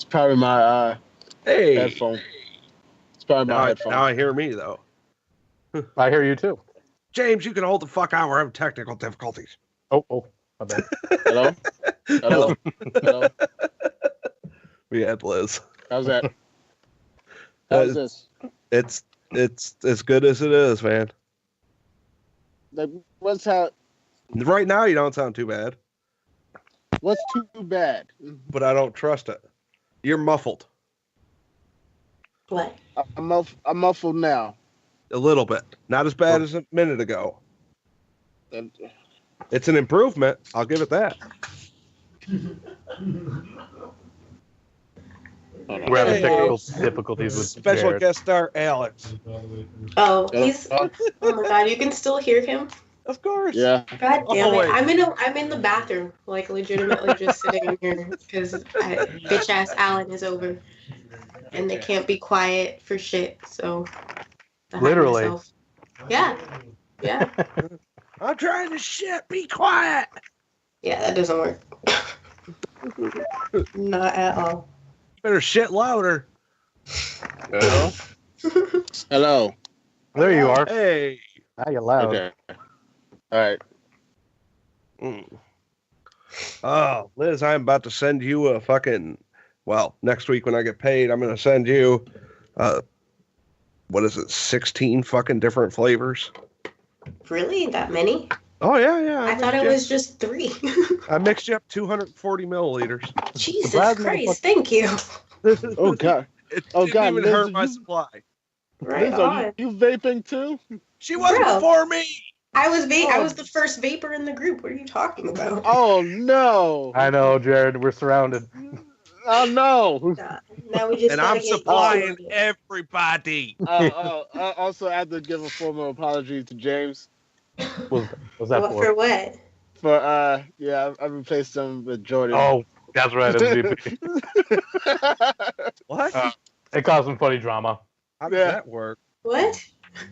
probably my Hey. headphone. It's probably my headphone. Now I hear me, though. I hear you, too. James, you can hold the fuck out. We're having technical difficulties. Oh, my bad. Hello? Hello? Hello? We had Liz. How's that? How's this? It's as good as it is, man. Like, what's how? Right now, you don't sound too bad. What's too bad? But I don't trust it. You're muffled. What? I'm muffled now. A little bit. Not as bad as a minute ago. And It's an improvement. I'll give it that. We're having technical difficulties with Special Jared. guest star Alex. Oh, he's. Oh my god, you can still hear him. Of course. yeah. God damn Oh, it! wait. I'm in the bathroom, like legitimately just sitting in here because bitch ass Alan is over, and they can't be quiet for shit. So. I hide Literally. myself. Yeah. Yeah. I'm trying to shit. Be quiet. Yeah, that doesn't work. Not at all. Better shit louder. Hello? Hello. There you are. Hey. Now you're loud. Okay. All right. Oh, Liz, I'm about to send you a fucking. Well, next week when I get paid, I'm going to send you. What is it? 16 fucking different flavors. Really? That many? Oh yeah. I thought it was just 3. I mixed you up 240 milliliters. Jesus glad Christ! Thank you. Oh God. It Oh, didn't God, even Liz, hurt my you- supply. Right Liz, on. you vaping too? She wasn't Bro. for me. I was the first vapor in the group. What are you talking about? Oh no. I know, Jared. We're surrounded. Oh no. Now we just And gotta I'm get supplying used to it. everybody. I also have to give a formal apology to James Was that What for? for what? for I replaced him with Jordan. Oh, that's right. MVP. What? It caused some funny drama. How does Yeah. that work? What?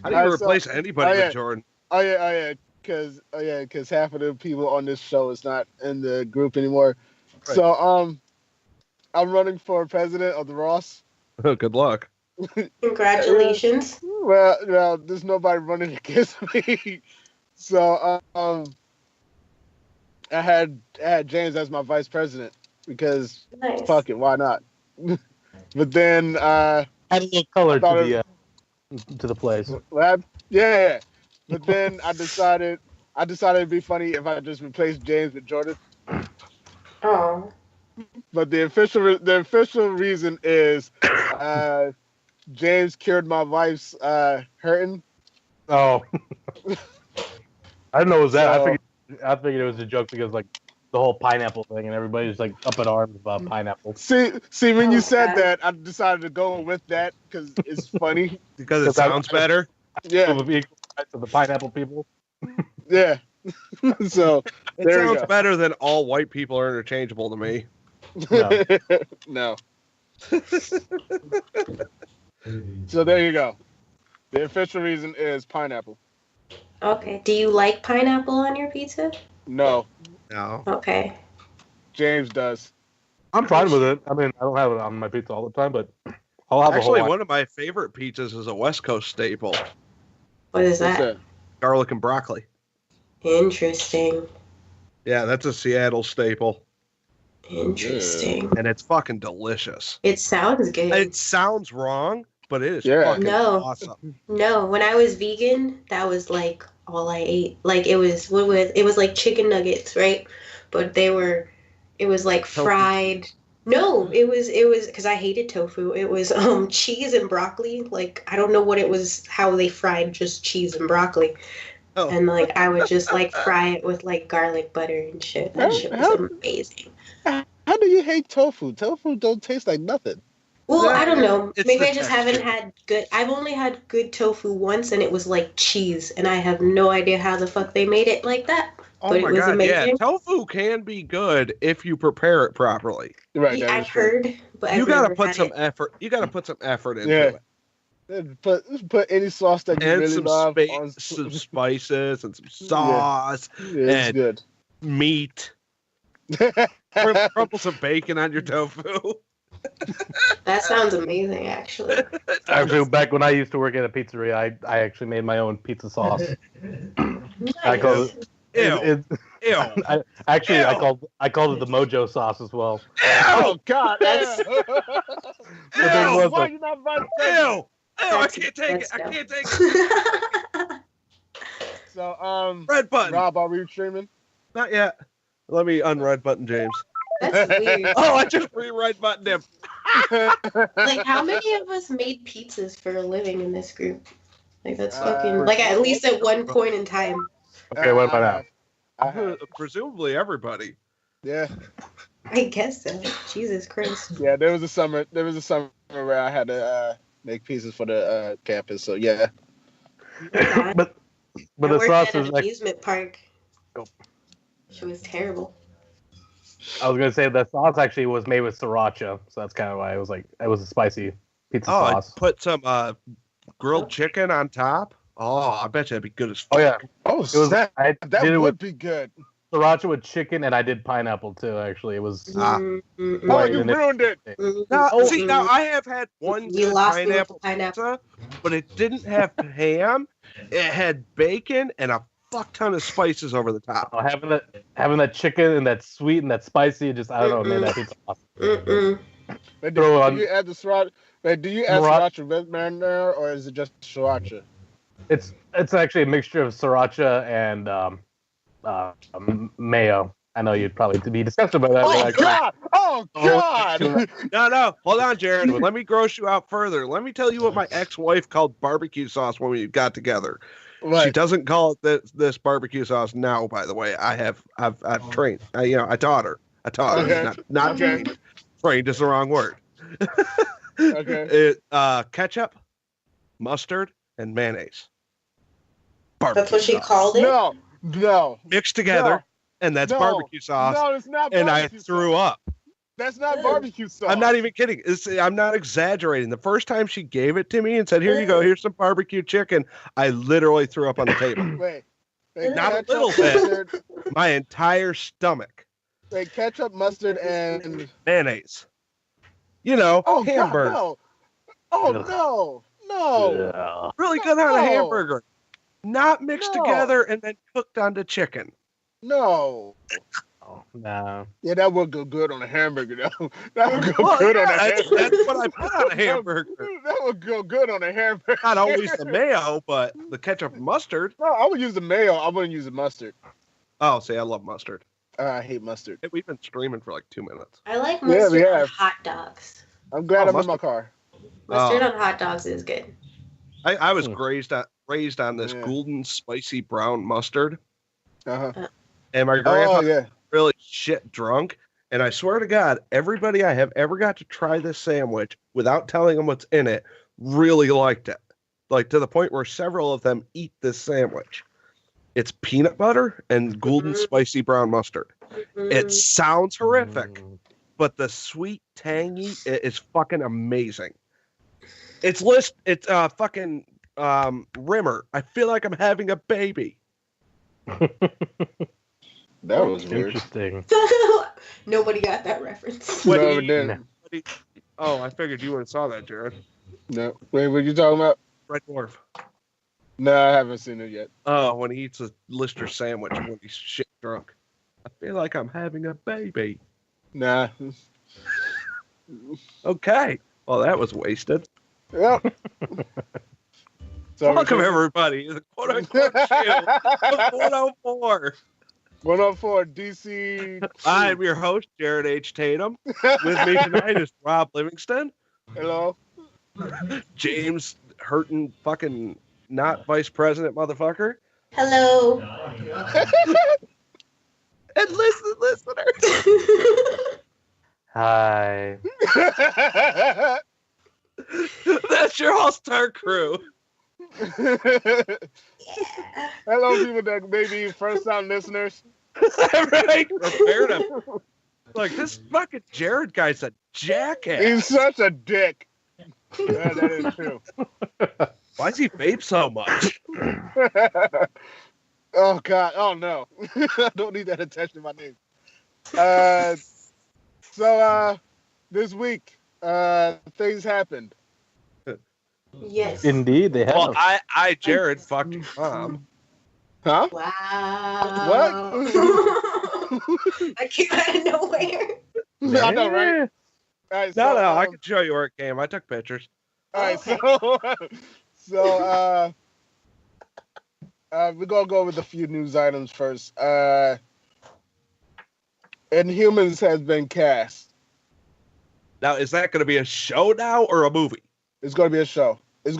How do you So- replace anybody oh, yeah. with Jordan? Oh yeah, because half of the people on this show is not in the group anymore. Right. So I'm running for president of the Ross. Good luck. Congratulations. Well, there's nobody running against me. So I had James as my vice president because Nice. fuck it, why not? But then Add a little color thought to the place. yeah. But then I decided it'd be funny if I just replaced James with Jordan. Oh. But the official reason is James cured my wife's hurting. Oh. I didn't know it was that. So- I figured it was a joke because like the whole pineapple thing and everybody's like up in arms about pineapples. See, when you Oh, said God. that, I decided to go with that because it's funny. Because it Because I- sounds better. Yeah, Of the pineapple people. yeah. So It there you sounds go. better than all white people are interchangeable to me. No. No. So there you go. The official reason is pineapple. Okay. Do you like pineapple on your pizza? No, No. Okay. James does. I'm fine with it. I mean, I don't have it on my pizza all the time, but I'll have Actually, a whole one of my favorite pizzas is a West Coast staple. What is What's that? that? Garlic and broccoli. Interesting. Yeah, that's a Seattle staple. Interesting. And it's fucking delicious. It sounds good. It sounds wrong, but it is Yeah. fucking No. awesome. No, when I was vegan, that was like all I ate. Like it was like chicken nuggets, right? But it was like Tofu. fried. No, it was because I hated tofu. It was cheese and broccoli. Like I don't know what it was, how they fried just cheese and broccoli. Oh. And like I would just like fry it with like garlic butter and shit. That shit was amazing. How do you hate tofu? Tofu don't taste like nothing. Well, Yeah, I don't know. it's Maybe the I just texture. haven't had good. I've only had good tofu once, and it was like cheese, and I have no idea how the fuck they made it like that. Oh But it my was god, yeah. amazing. Tofu can be good if you prepare it properly. Right. that I've is true. heard, but You I've gotta never put had some it. effort. You gotta put some effort into Yeah. it. Put any sauce that you And really some, love on. some spices and some sauce, Yeah, it's and- good. meat. Crumple some bacon on your tofu. That sounds amazing, actually. Actually, back when I used to work at a pizzeria, I actually made my own pizza sauce. I called Nice. it. Ew. I called it the Mojo sauce as well. Oh God! That's- Man, why you not vice president? I can't take it. I can't take it. So Red button. Rob, are we streaming? Not yet. Let me unred button James. That's weird. Oh, I just re-red buttoned him. Like, how many of us made pizzas for a living in this group? Like, that's Uh, fucking, like, at least at one point in time. Okay, what about now? I have. Presumably everybody. Yeah, I guess so. Jesus Christ. yeah. There was a summer where I had to make pieces for the campus. So yeah. But I the worked sauce at is an like, amusement park. Oh. She was terrible. I was gonna say the sauce actually was made with sriracha, so that's kind of why it was a spicy pizza Oh, I sauce. put some grilled chicken on top. Oh, I bet you that'd be good as fuck. Oh yeah, Oh, it was. that I that did it would with be good. sriracha with chicken, and I did pineapple too. Actually, it was. Ah. Oh, Right, you and it- ruined it. Now, Oh, see, now I have had one You good lost me with pineapple the pineapple. pizza, but it didn't have ham. It had bacon and a fuck ton of spices over the top. Oh, having that chicken and that sweet and that spicy, just I don't know, man, that pizza sauce. Mm-mm. Wait, Throw on- do you add the sriracha? Wait, do you add Sriracha. sriracha with marinara or is it just sriracha? It's actually a mixture of sriracha and mayo. I know you'd probably be disgusted by that. but Oh actually, God! Oh God! No, hold on, Jared. Let me gross you out further. Let me tell you what my ex-wife called barbecue sauce when we got together. She Right. doesn't call it this barbecue sauce now. By the way, I've trained. I taught her. Okay. Not Okay. trained is the wrong word. Okay. Ketchup, mustard, and mayonnaise. That's what she sauce. called it? No. Mixed together, and that's No. barbecue sauce. No, it's not. And I barbecue threw sauce. up. That's not barbecue sauce. I'm not even kidding. I'm not exaggerating. The first time she gave it to me and said, "Here you go. Here's some barbecue chicken," I literally threw up on the table. Wait. Not a ketchup, little bit. mustard- My entire stomach. Wait, ketchup, mustard, and Mayonnaise. You know, oh hamburger. God, no. Oh no. yeah. Really good on a No. hamburger. Not mixed No. together and then cooked onto chicken. No. Oh, nah. Yeah, that would go good on a hamburger though. That would go Well, good on a yeah, hamburger. that's what I put on a hamburger. That would go good on a hamburger. Not always the mayo, but the ketchup and mustard. No, I would use the mayo. I wouldn't use the mustard. Oh, see, I love mustard. I hate mustard. We've been streaming for like 2 minutes. I like Yeah, we mustard on have. hot dogs. I'm glad Oh, I'm in my mustard. car. Mustard Oh. on hot dogs is good. I was Hmm. raised on this Yeah. golden spicy brown mustard, Uh-huh. and my Oh grandfather yeah. really shit drunk. And I swear to God, everybody I have ever got to try this sandwich without telling them what's in it really liked it. Like to the point where several of them eat this sandwich. It's peanut butter and golden spicy brown mustard. It sounds horrific, Mm. but the sweet tangy is fucking amazing. It's fucking Rimmer. I feel like I'm having a baby. That was weird. Interesting. Nobody got that reference. What No, do it you- didn't. Oh, I figured you would have saw that, Jared. No. Wait, what you talking about? Red Dwarf. No, I haven't seen it yet. Oh, when he eats a Lister sandwich when he's shit drunk. I feel like I'm having a baby. Nah. Okay. Well, that was wasted. Yep. So Welcome, everybody. The quote unquote shield of 104. 104 DC. I'm your host, Jared H. Tatum. With me tonight is Rob Livingston, Hello. James Hurton, fucking not vice president, motherfucker, Hello. and listener. Hi. That's your all-star crew. Hello, people that may be first-time listeners. Right? Prepared him. Like, this fucking Jared guy's a jackass. He's such a dick. Yeah, that is true. Why does he vape so much? Oh God! Oh no! I don't need that attention to my name. So this week things happened. Yes. Indeed, they have. Well, Jared, fucked your mom. Huh? Wow. I came out of nowhere. I know, right? All right, No, I can show you where it came. I took pictures. All right, Okay. so we're gonna go with a few news items first. Inhumans has been cast. Now, is that going to be a show now or a movie? It's gonna be a show. It's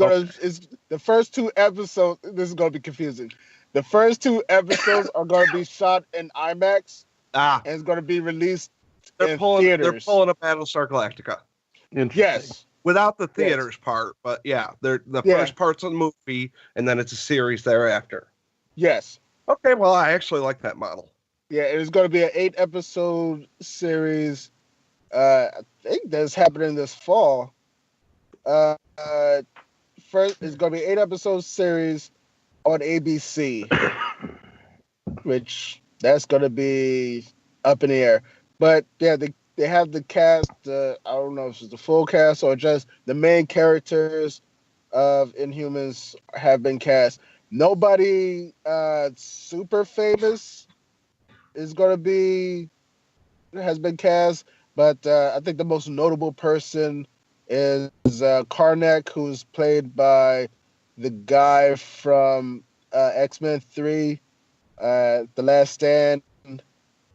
the first 2 episodes. This is gonna be confusing. The first 2 episodes are gonna be shot in IMAX and it's gonna be released in theaters. They're pulling a Battlestar Galactica. Yes. Without the theaters part, but yeah, the first part's a movie, and then it's a series thereafter. Yes. Okay, well, I actually like that model. Yeah, it's going to be an 8-episode series. I think that's happening this fall. First, it's going to be an 8-episode series on ABC, which that's going to be up in the air. But yeah, they have the cast. I don't know if it's the full cast or just the main characters of Inhumans have been cast. Nobody super famous has been cast, but I think the most notable person is Karnak, who's played by the guy from X-Men 3, The Last Stand,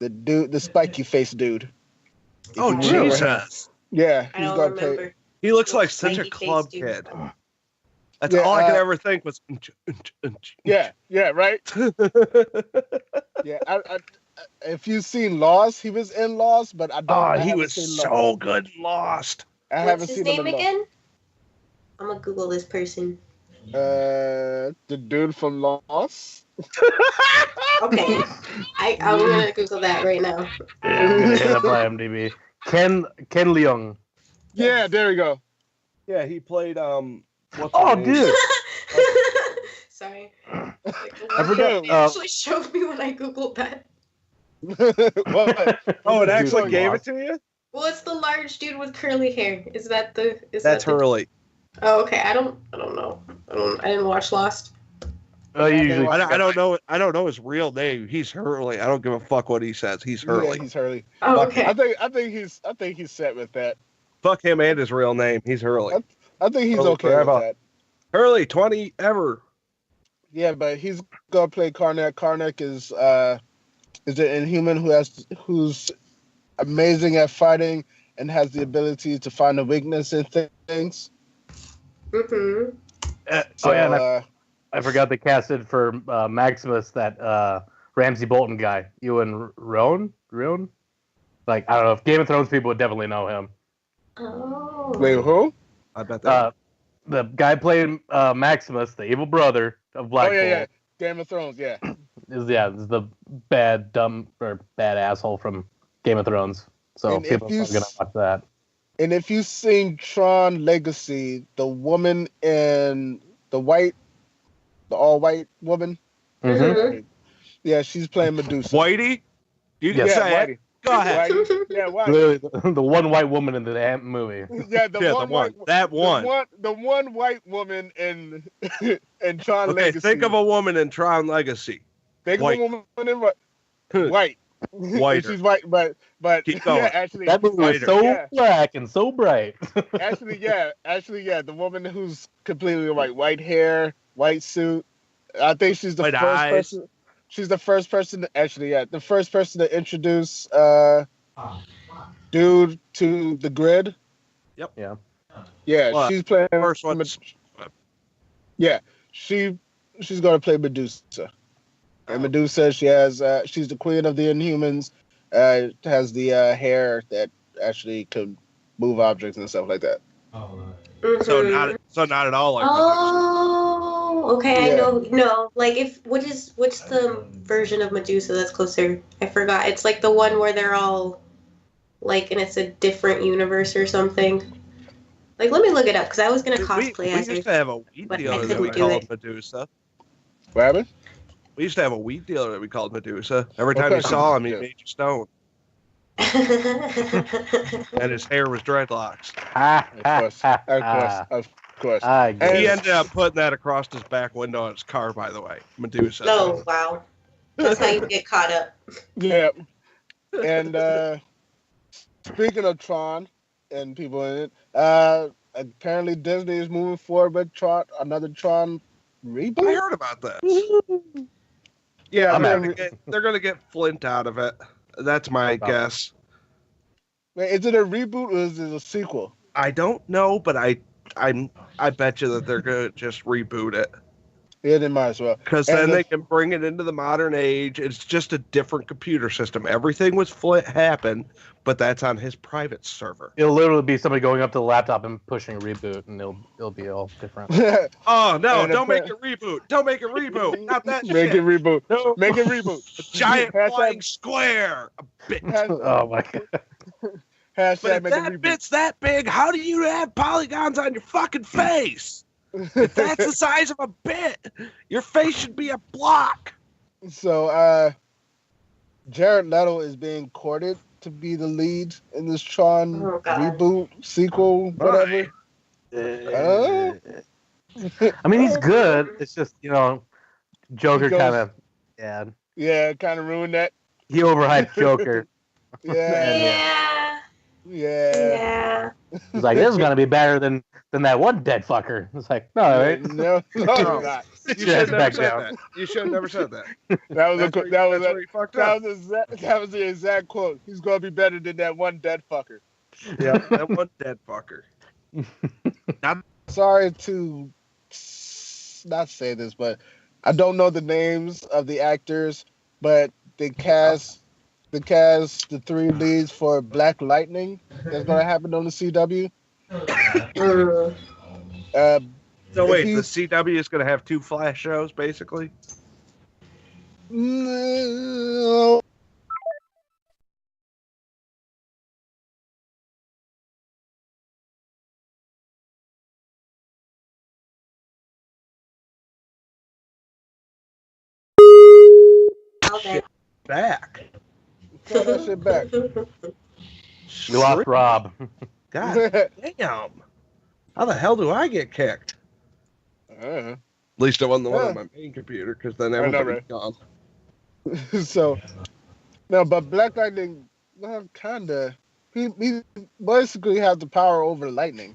the spiky face dude. Oh, Jesus. Yeah, I don't remember. He looks like such a club kid. That's all I could ever think was. Yeah, right. Yeah, if you've seen Lost, he was in Lost, but I don't. He was so good in Lost. What's his name again? I'm gonna Google this person. The dude from Lost. Okay, I'm gonna Google that right now. Yeah, I'm gonna hit up IMDb. Ken Leung. Yeah, there we go. Yeah, he played dude. Sorry. I forgot. It actually showed me when I Googled that. What? Oh, it actually gave it to you? Well, it's the large dude with curly hair. Is that the? That's Hurley. Oh, okay. I don't know. I didn't watch Lost. Usually, I don't know. I don't know his real name. He's Hurley. I don't give a fuck what he says. He's Hurley. Yeah, he's Hurley. Oh, okay. I think he's set with that. Fuck him and his real name. He's Hurley. I think he's Hurley okay forever. with that. Hurley 20 ever. Yeah, but he's gonna play Karnak. Karnak is an Inhuman who's amazing at fighting and has the ability to find a weakness in things. Mm-hmm. I forgot they casted for Maximus that Ramsey Bolton guy, Ewan Roan. Like, I don't know, if Game of Thrones people would definitely know him. Oh. Wait, who? I bet that. The guy playing Maximus, the evil brother of Black Bolt. Yeah. Game of Thrones, yeah. Is the bad asshole from Game of Thrones. So And people are gonna watch that. And if you've seen Tron Legacy, the woman in the all-white woman, Mm-hmm. yeah, she's playing Medusa. Whitey? You can Yes. say Whitey. it. Go ahead. Whitey. Yeah, Whitey. Literally, the one white woman in the damn movie. Yeah, The one white woman in Tron Okay, Legacy. think of a woman in Tron Legacy. Think white. of a woman in white. Whiter. She's white, but Keep going. yeah, actually, That movie was Whiter. so Yeah. black and so bright. actually, the woman who's completely white hair, white suit. I think she's the White first eyes. person. She's the first person the first person to introduce dude to the grid. Yep. Yeah. Yeah, Well, she's playing. First one. Yeah, she's gonna play Medusa. And Medusa, she's the queen of the Inhumans. Has the hair that actually could move objects and stuff like that. Mhm. So not at all like Oh, okay. Yeah. I know. No, like what's the version of Medusa that's closer? I forgot. It's like the one where they're all like, and it's a different universe or something. Like, let me look it up because I was gonna cosplay we as used her. to have a weed but I dealer that couldn't we do called it. Medusa. What happened? We used to have a weed dealer that we called Medusa. Every time Okay. you saw him, he Yeah. made you stone. and his hair was dreadlocks. Of course. I get He it. ended up putting that across his back window on his car, by the way. Medusa. Oh, wow. That's how you get caught up. Yeah. And speaking of Tron and people in it, apparently Disney is moving forward with Tron, another Tron I reboot. heard about this. Yeah, I'm they're gonna get Flint out of it. That's my guess. Wait, is it a reboot or is it a sequel? I don't know, but I bet you that they're gonna just reboot it. Yeah, they might as well. Because And then the- they can bring it into the modern age. It's just a different computer system. Everything with Flint happened, but that's on his private server. It'll literally be somebody going up to the laptop and pushing reboot, and it'll be all different. Oh no! And Don't make it reboot! Don't make it reboot! Not that Make shit! it reboot. No, make it reboot. Giant Hashtag- flying square. A bit. Oh my god! But Hashtag if make it that reboot. bit's that big, how do you have polygons on your fucking face? If that's the size of a bit, your face should be a block. So, Jared Leto is being courted to be the lead in this Tron Oh, God. reboot, sequel, whatever. I mean, he's good. It's just Joker He goes- kind of Yeah, kind of ruined that. he overhyped Joker. Yeah, Yeah. yeah. Yeah. He's like, this is gonna be better than that one dead fucker. It's like, no, right? No, it's not. You Shut should have never back said down. that. You should have never said that. That was That's a, where, that was that's a, where you fucked up. that was the exact quote. He's gonna be better than that one dead fucker. Yeah, that one dead fucker. Sorry to not say this, but I don't know the names of the actors, but they cast the three leads for Black Lightning. That's gonna happen on the CW. Mm. So wait, He- the CW is going to have 2 Flash shows, basically? No. All that. Back. Throw that shit back. We lost Rob. God damn. How the hell do I get kicked? Uh, At least I wasn't the one Yeah. on my main computer, because then I know, everybody's right? gone. so, no, but Black Lightning, well, kinda. He basically has the power over lightning.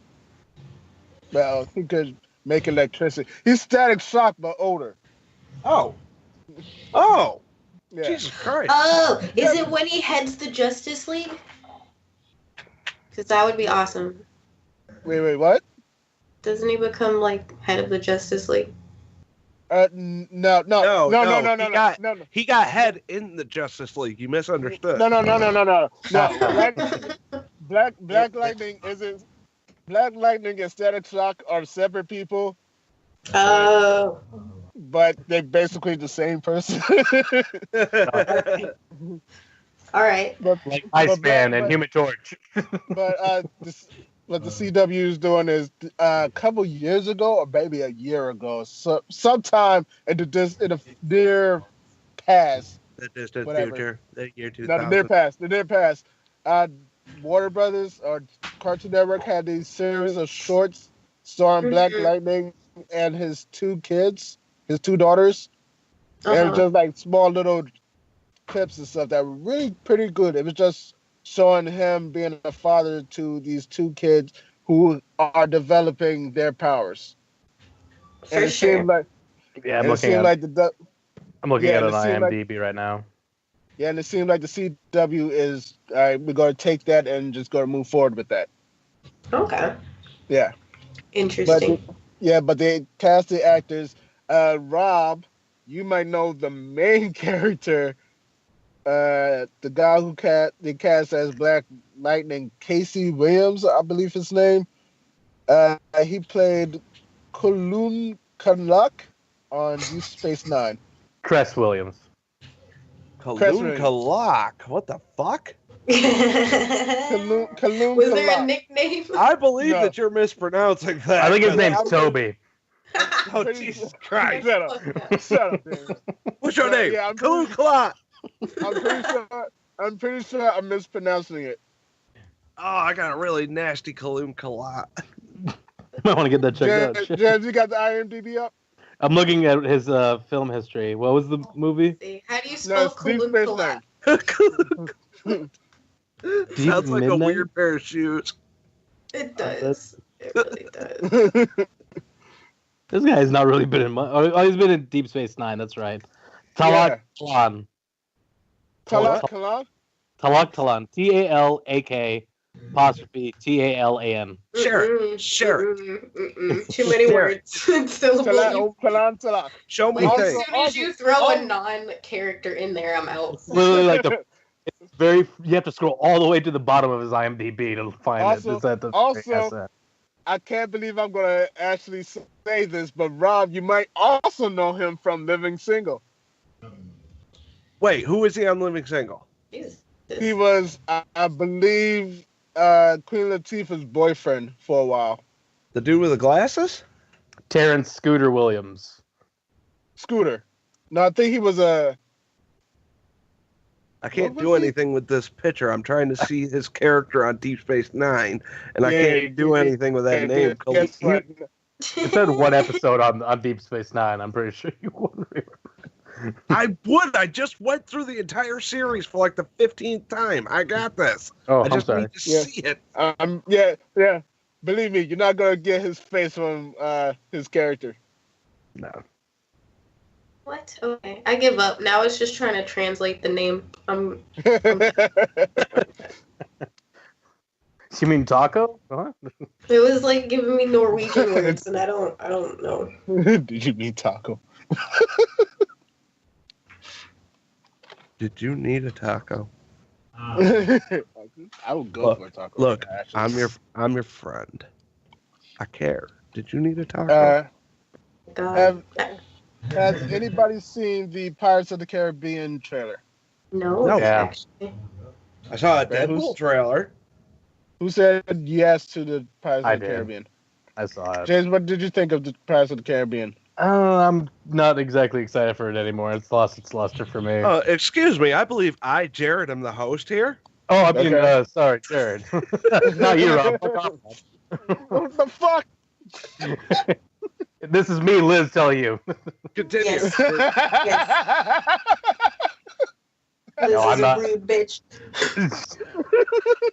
Well, he could make electricity. He's Static Shock, but older. Oh. Oh. Yeah. Jesus Christ. Oh, is it when he heads the Justice League? Because that would be awesome. Wait, what? Doesn't he become like head of the Justice League? No. He got head in the Justice League. You misunderstood. No. Black Lightning isn't. Black Lightning and Static Shock are separate people, Oh. but they're basically the same person. All right. Like Iceman and Human Torch. What the CW is doing is a couple years ago, or maybe a year ago, so sometime in the near past, The distant Whatever. future. The year not 2000. the near past, Warner Brothers or Cartoon Network had these series of shorts starring Black Mhm. Lightning and his 2 kids, his 2 daughters, and Uh-huh. just like small little clips and stuff that were really pretty good. It was just showing him being a father to these 2 kids who are developing their powers. For And it sure. seemed like Yeah, and I'm it looking seemed at like the I'm looking yeah, at it it on seemed like- IMDb right now. yeah, and it seemed like the CW is all right. We're gonna take that and just gonna move forward with that. Okay. Yeah. Interesting. But they cast the actors. Rob, you might know the main character, the guy who they cast as Black Lightning, Casey Williams, I believe his name. He played Kulun Kanluk on Deep Space Nine. Cress Williams. Kaloon Kalak. What the fuck? Kulun Was there a Kalak. nickname? I believe No. that you're mispronouncing that. I think his Yeah, name's I'm- Toby. Oh, Pretty- Jesus Christ. Shut up. Shut up, James. What's your name? Yeah, I'm Kaloon Kalak. I'm pretty sure. I'm pretty sure I'm mispronouncing it. Oh, I got a really nasty Kaloum Kalat. I want to get that checked out. James, you got the IMDb up? I'm looking at his film history. What was the movie? How do you spell Deep Space Kalumkalat? Nine. Sounds like Midnight? a weird pair of shoes. It does. It really does. This guy's not really been in much. Oh, he's been in Deep Space Nine. That's right. Talak Talan. Kalan? Talak Talan. TALAK apostrophe TALAN. Share Share it. Too many Share words. Syllable. Kalan. Show me Like, as things. soon as you throw a non-character in there, I'm out. Literally, like it's very. You have to scroll all the way to the bottom of his IMDb to find Also- it. It's at the also- asset. I can't believe I'm gonna actually say this, but Rob, you might also know him from Living Single. Wait, who is he on Living Single? Jesus. He was, I believe, Queen Latifah's boyfriend for a while. The dude with the glasses? Terrence Scooter Williams. Scooter. No, I think he was a. I can't What do was he? anything with this picture. I'm trying to see his character on Deep Space Nine, and I Yeah, can't do anything with that name. Guess what? You said one episode on Deep Space Nine. I'm pretty sure you wouldn't remember. I would. I just went through the entire series for like the 15th time. I got this. Oh, I I'm just sorry. need to Yeah. see it. Yeah. Believe me, you're not gonna get his face from his character. No. What? Okay, I give up. Now it's just trying to translate the name. You mean taco? Huh? It was like giving me Norwegian words, and I don't know. Did you mean taco? Did you need a taco? I would go Look, for a taco. Look, actually. I'm your friend. I care. Did you need a taco? God. Has anybody seen the Pirates of the Caribbean trailer? No. Yeah. Actually. I saw a Man, Deadpool trailer. Who said yes to the Pirates I of the did. Caribbean? I saw it. James, what did you think of the Pirates of the Caribbean? I'm not exactly excited for it anymore. It's lost its luster for me. Excuse me. I believe I, Jared, am the host here. Oh, I mean, Okay. Sorry, Jared. Not you, Rob. Fuck off. What the fuck? This is me, Liz, telling you. Continue. Yes. This No, is I'm a not. rude bitch.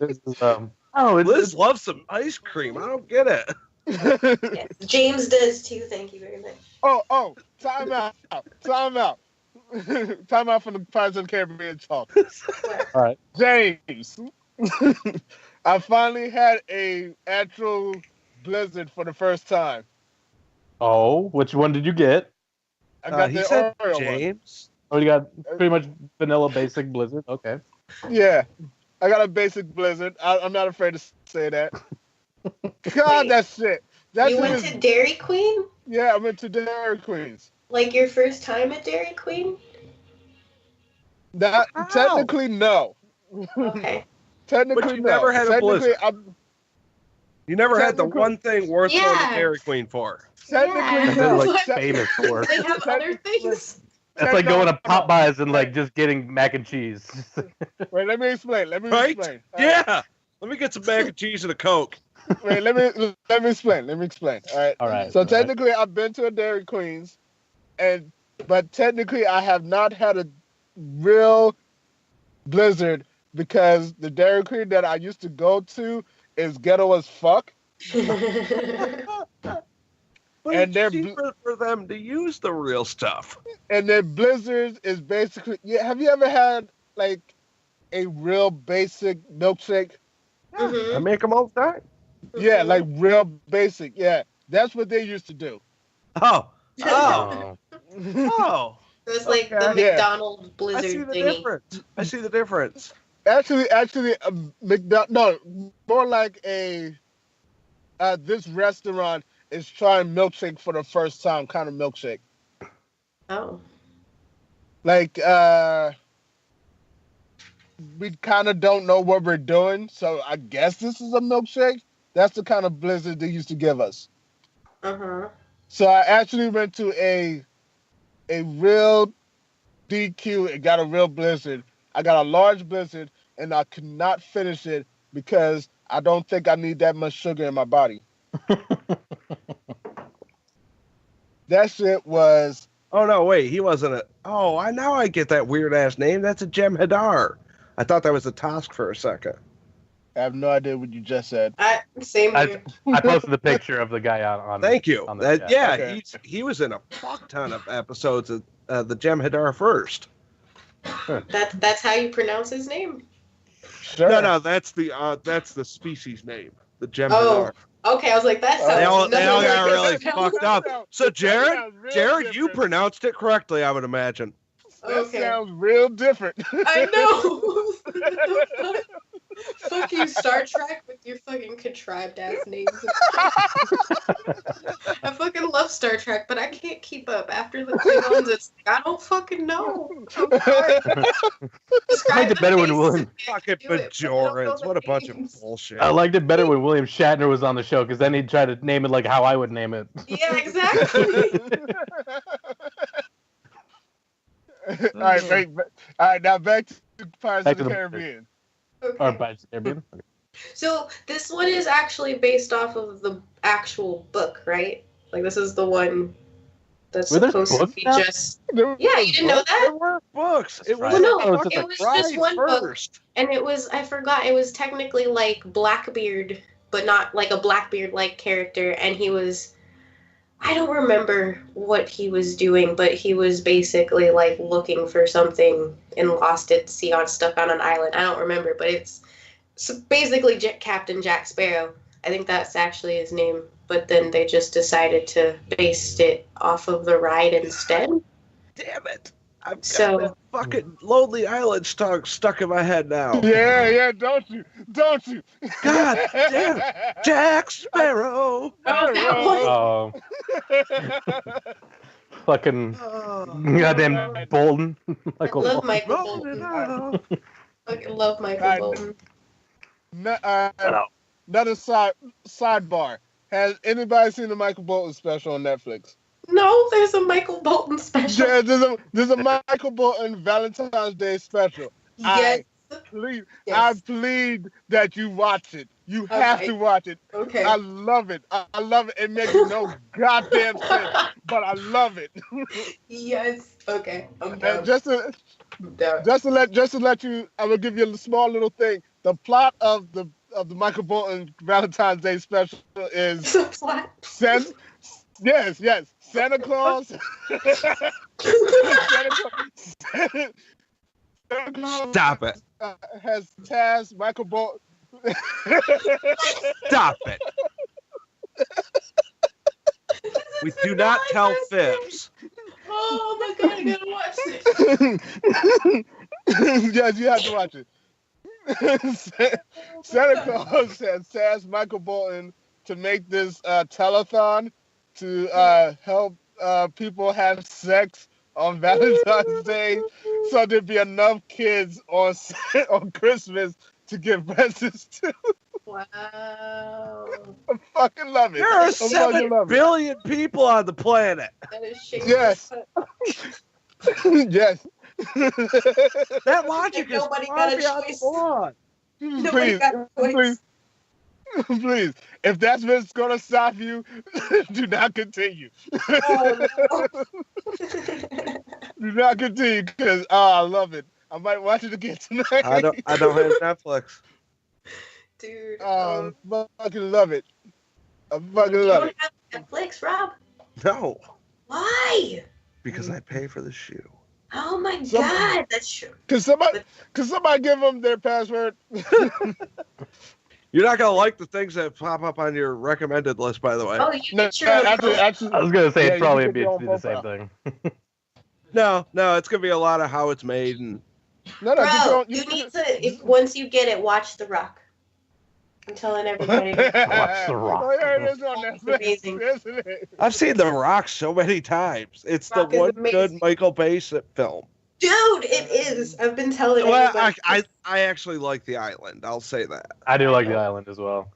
This is, oh, Liz loves some ice cream. I don't get it. Yes. James does too. Thank you very much. Oh, time out. Time out from the Pirates of the Caribbean talk. all right. James, I finally had a actual blizzard for the first time. Oh, which one did you get? I got He the said Oreo one. James. Oh, you got pretty much vanilla basic Blizzard. Okay. Yeah, I got a basic blizzard. I'm not afraid to say that. God, Wait. that shit. That You shit went is, to Dairy Queen? yeah, I went to Dairy Queens. Like your first time at Dairy Queen? That How? technically no. Okay. Technically But you no. never had a technically, blizzard. You never had the Technically- one thing worth going Yeah. to Dairy Queen for. Technically Yeah. no. They're like Te- famous for. They have other things. It's like going to Popeyes and like just getting mac and cheese. Wait, let me explain. Right? Explain. Yeah. Let me get some mac and cheese and a Coke. Wait, let me explain. All right. All right. So all right. technically, I've been to a Dairy Queens, but technically, I have not had a real blizzard because the Dairy Queen that I used to go to is ghetto as fuck. But And they're it's cheaper for them to use the real stuff. And their blizzards is basically, yeah. Have you ever had like a real basic milkshake? I Mhm. make them all the time. Yeah, like real basic. Yeah, that's what they used to do. Oh. Oh. Oh. Oh. It was like the Okay. Yeah. McDonald's I Blizzard see the thingy. difference. I see the difference. Actually, no, more like a. This restaurant is trying milkshake for the first time, kind of milkshake. Oh. Like, we kind of don't know what we're doing, so I guess this is a milkshake. That's the kind of blizzard they used to give us. Uh-huh. So I actually went to a real DQ and got a real blizzard. I got a large blizzard, and I could not finish it because I don't think I need that much sugar in my body. That shit was. Oh no, wait, he wasn't a. Oh, now I get that weird ass name. That's a Jem'Hadar. I thought that was a Tosk for a second. I have no idea what you just said. Same here. I posted the picture of the guy on. Thank you. On the yeah, Okay. he was in a fuck ton of episodes of the Jem'Hadar first. That's how you pronounce his name. Sure. No, that's the species name, the Jem'Hadar. Okay, I was like, that sounds. They all nothing got like really it sounds- fucked up. So That Jared, sounds real Jared, you different. pronounced it correctly, I would imagine. That Okay. sounds real different. I know. Fuck you, Star Trek, with your fucking contrived ass names. I fucking love Star Trek, but I can't keep up. After the Klingons, it's like, I don't fucking know. I'm sorry. I liked it better when William. Fucking Do it, but I don't know Bajorans. the What a bunch of names. bullshit. I liked it better when William Shatner was on the show because then he'd try to name it like how I would name it. Yeah, exactly. All right, now back to Pirates Back of to the the- Caribbean. Or Okay. Pirates of the Caribbean. So this one is actually based off of the actual book, right? Like this is the one that's Were there supposed to books be now? just. Yeah, you didn't know that? There were books. It was Well, no, Oh, it's just it like was Pride just one book. first. And it was, I forgot, it was technically like Blackbeard, but not like a Blackbeard-like character. And he was, I don't remember what he was doing, but he was basically like looking for something and lost at sea on stuck on an island. I don't remember, but it's basically Captain Jack Sparrow. I think that's actually his name. But then they just decided to base it off of the ride instead. Damn it. I've got So- that fucking Lonely Island stuck in my head now. Yeah, don't you? God damn Jack Sparrow. Oh, that one. Fucking Oh, goddamn Bolton. I Michael love Bolton. Michael rolling it Bolton. out. Fucking love Michael Right. Bolton. Another sidebar. Has anybody seen the Michael Bolton special on Netflix? No, there's a Michael Bolton special. Yeah, there's a Michael Bolton Valentine's Day special. Yes. Please, Yes. I plead that you watch it. You have Okay. to watch it. Okay. I love it. I love it. It makes no goddamn sense, but I love it. Yes. Okay. I'm And down. just to I'm down. just to let you, I'm gonna give you a small little thing. The plot of the Michael Bolton Valentine's Day special is So flat. Santa Claus. Santa Claus Stop it. has tasked Michael Bolton. Stop it. We do not tell fibs. Oh my god, I gotta watch this. Yes, you have to watch it. Santa Claus has tasked Michael Bolton to make this telethon to help people have sex on Valentine's Day, so there'd be enough kids on Christmas to give presents to. Wow. I fucking love it. There are I fucking 7 love it. billion people on the planet. That is shady. Yes. Yes. That logic is Nobody far got a beyond choice. the board. Nobody Please, got a please, voice. please. If that's what's gonna stop you, do not continue. Oh, Do not continue because I love it. I might watch it again tonight. I don't have Netflix. Dude. Fucking love it. I fucking you love don't it. have Netflix, Rob? No, Why? because I pay for the shoe. Oh my Some- god, that's true. Could somebody give them their password? You're not gonna like the things that pop up on your recommended list, by the way. Oh, you No, get your actually, I was gonna say Yeah, it'd probably you be can get your the own same thing. No, it's gonna be a lot of how it's made and no, get your Bro, own- you need to, once you get it, watch The Rock. I'm telling everybody. Watch The Rock. Oh, yeah, it is on It's Netflix, amazing. isn't it? I've seen The Rock so many times. It's Rock the is one good amazing. Michael Bay film. Dude, it is. I've been telling Well, everybody. I actually like The Island. I'll say that. I do like The Island as well.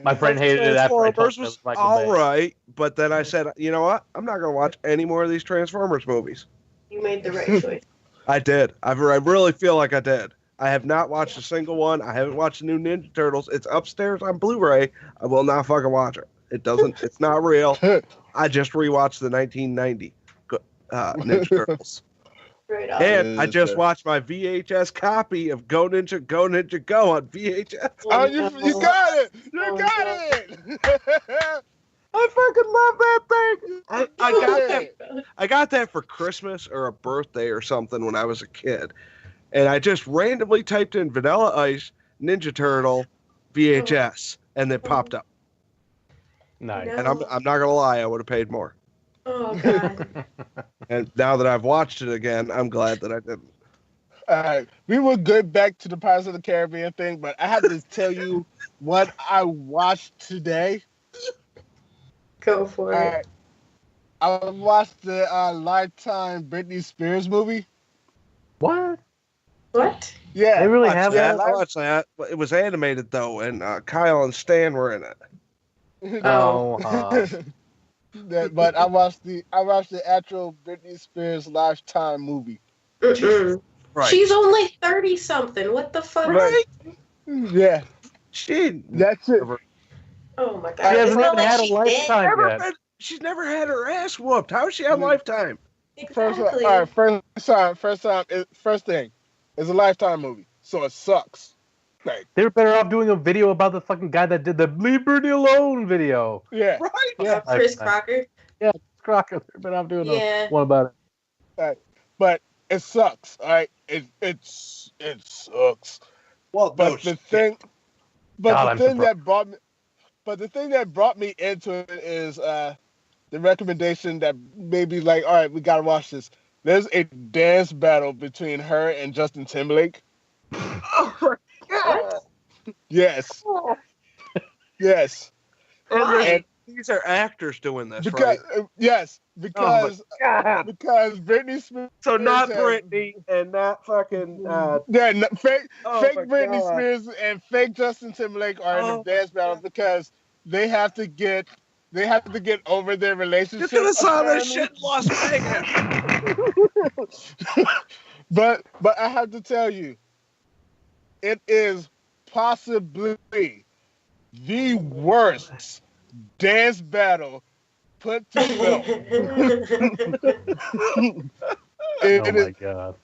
My friend hated it after I told Transformers him it was was Michael all Bay. right, but then I said, you know what? I'm not gonna watch any more of these Transformers movies. You made the right choice. I did. I really feel like I did. I have not watched a single one. I haven't watched the new Ninja Turtles. It's upstairs on Blu-ray. I will not fucking watch it. It's not real. I just rewatched the 1990 Ninja Turtles. Right on. And I just watched my VHS copy of Go Ninja, Go Ninja, Go on VHS. Oh, you got it! You got it! I fucking love that thing. I got that for Christmas or a birthday or something when I was a kid. And I just randomly typed in Vanilla Ice, Ninja Turtle, VHS, and it popped up. Nice. And I'm not going to lie, I would have paid more. Oh, God. And now that I've watched it again, I'm glad that I didn't. All right, we will get back to the Pirates of the Caribbean thing, but I have to tell you what I watched today. Go for it. All right. I watched the Lifetime Britney Spears movie. What? What? Yeah, They really have Yeah, that? I watched that. It was animated, though, and Kyle and Stan were in it. No. But I watched the actual Britney Spears Lifetime movie. Mm-mm. Right. She's only 30-something. What the fuck? Right? Yeah, She that's it. Oh, my God. She hasn't It's not even had a she did. lifetime yet. She's never had her ass whooped. How is she on Lifetime? Exactly. First thing, it's a Lifetime movie, so it sucks. Like, They were better off doing a video about the fucking guy that did the "Leave Britney Alone" video. yeah, Right? yeah. Chris Crocker. Crocker. They're better off doing Yeah. one about it. But it sucks. All right, it sucks. Well, But the thing God, that brought me into it is the recommendation that maybe like, all right, we gotta watch this. There's a dance battle between her and Justin Timberlake. Oh, Yes. Yes. Why? And these are actors doing this, because right? yes, because God. Britney Spears. So not has- Britney and not fucking. Yeah, fake Oh fake my Britney God. Spears and fake Justin Timberlake are in Oh the dance battle because they have to get over their You relationship. could have saw this apparently. shit in Las Vegas. But I have to tell you, it is possibly the worst dance battle put to film. Oh my god.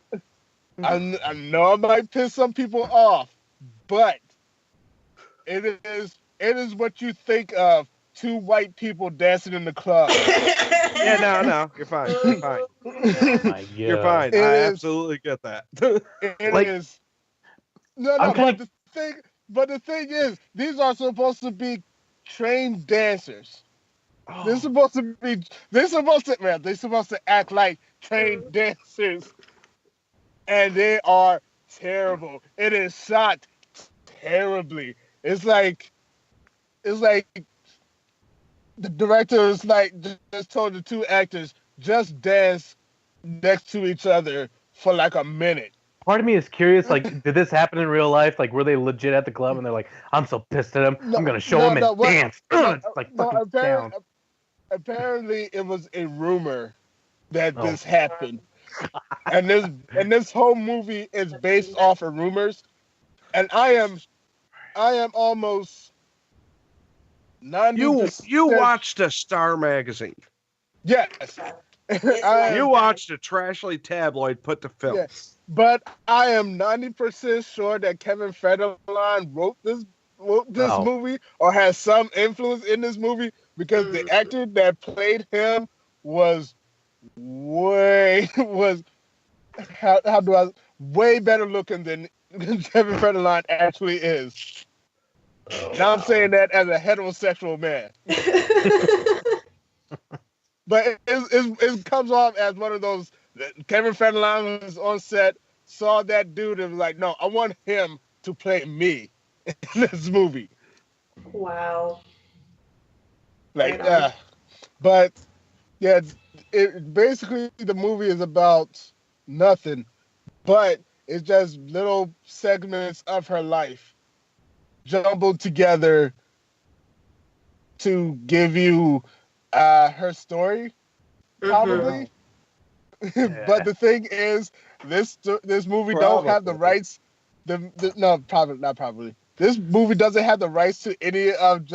I know I might piss some people off, but it is what you think of two white people dancing in the club. Yeah, no, you're fine. You're fine. Oh my You're God. fine. It I is- absolutely get that. It Like- is. No, I'm but the thing is, these are supposed to be trained dancers. They're supposed to act like trained dancers, and they are terrible. It is shot terribly. It's like the director is like just told the two actors just dance next to each other for like a minute. Part of me is curious, like, did this happen in real life? Like, were they legit at the club and they're like, I'm so pissed at him, I'm gonna show him and dance. It's like fucking down. Apparently it was a rumor that Oh. this happened. And this whole movie is based off of rumors. And I am almost 90%. You watched a Star magazine. Yes. You watched a trashly tabloid put to film. Yeah. But I am 90% sure that Kevin Federline wrote this Oh. movie or has some influence in this movie because the actor that played him was way better looking than Kevin Federline actually is. Now I'm saying that as a heterosexual man. But it comes off as one of those. Kevin Federline was on set, saw that dude, and was like, "No, I want him to play me in this movie." Wow. Like, Right on. but yeah, it basically the movie is about nothing, but it's just little segments of her life jumbled together to give you her story, probably. But the thing is, this movie don't have the rights. No, probably not. Probably this movie doesn't have the rights to any of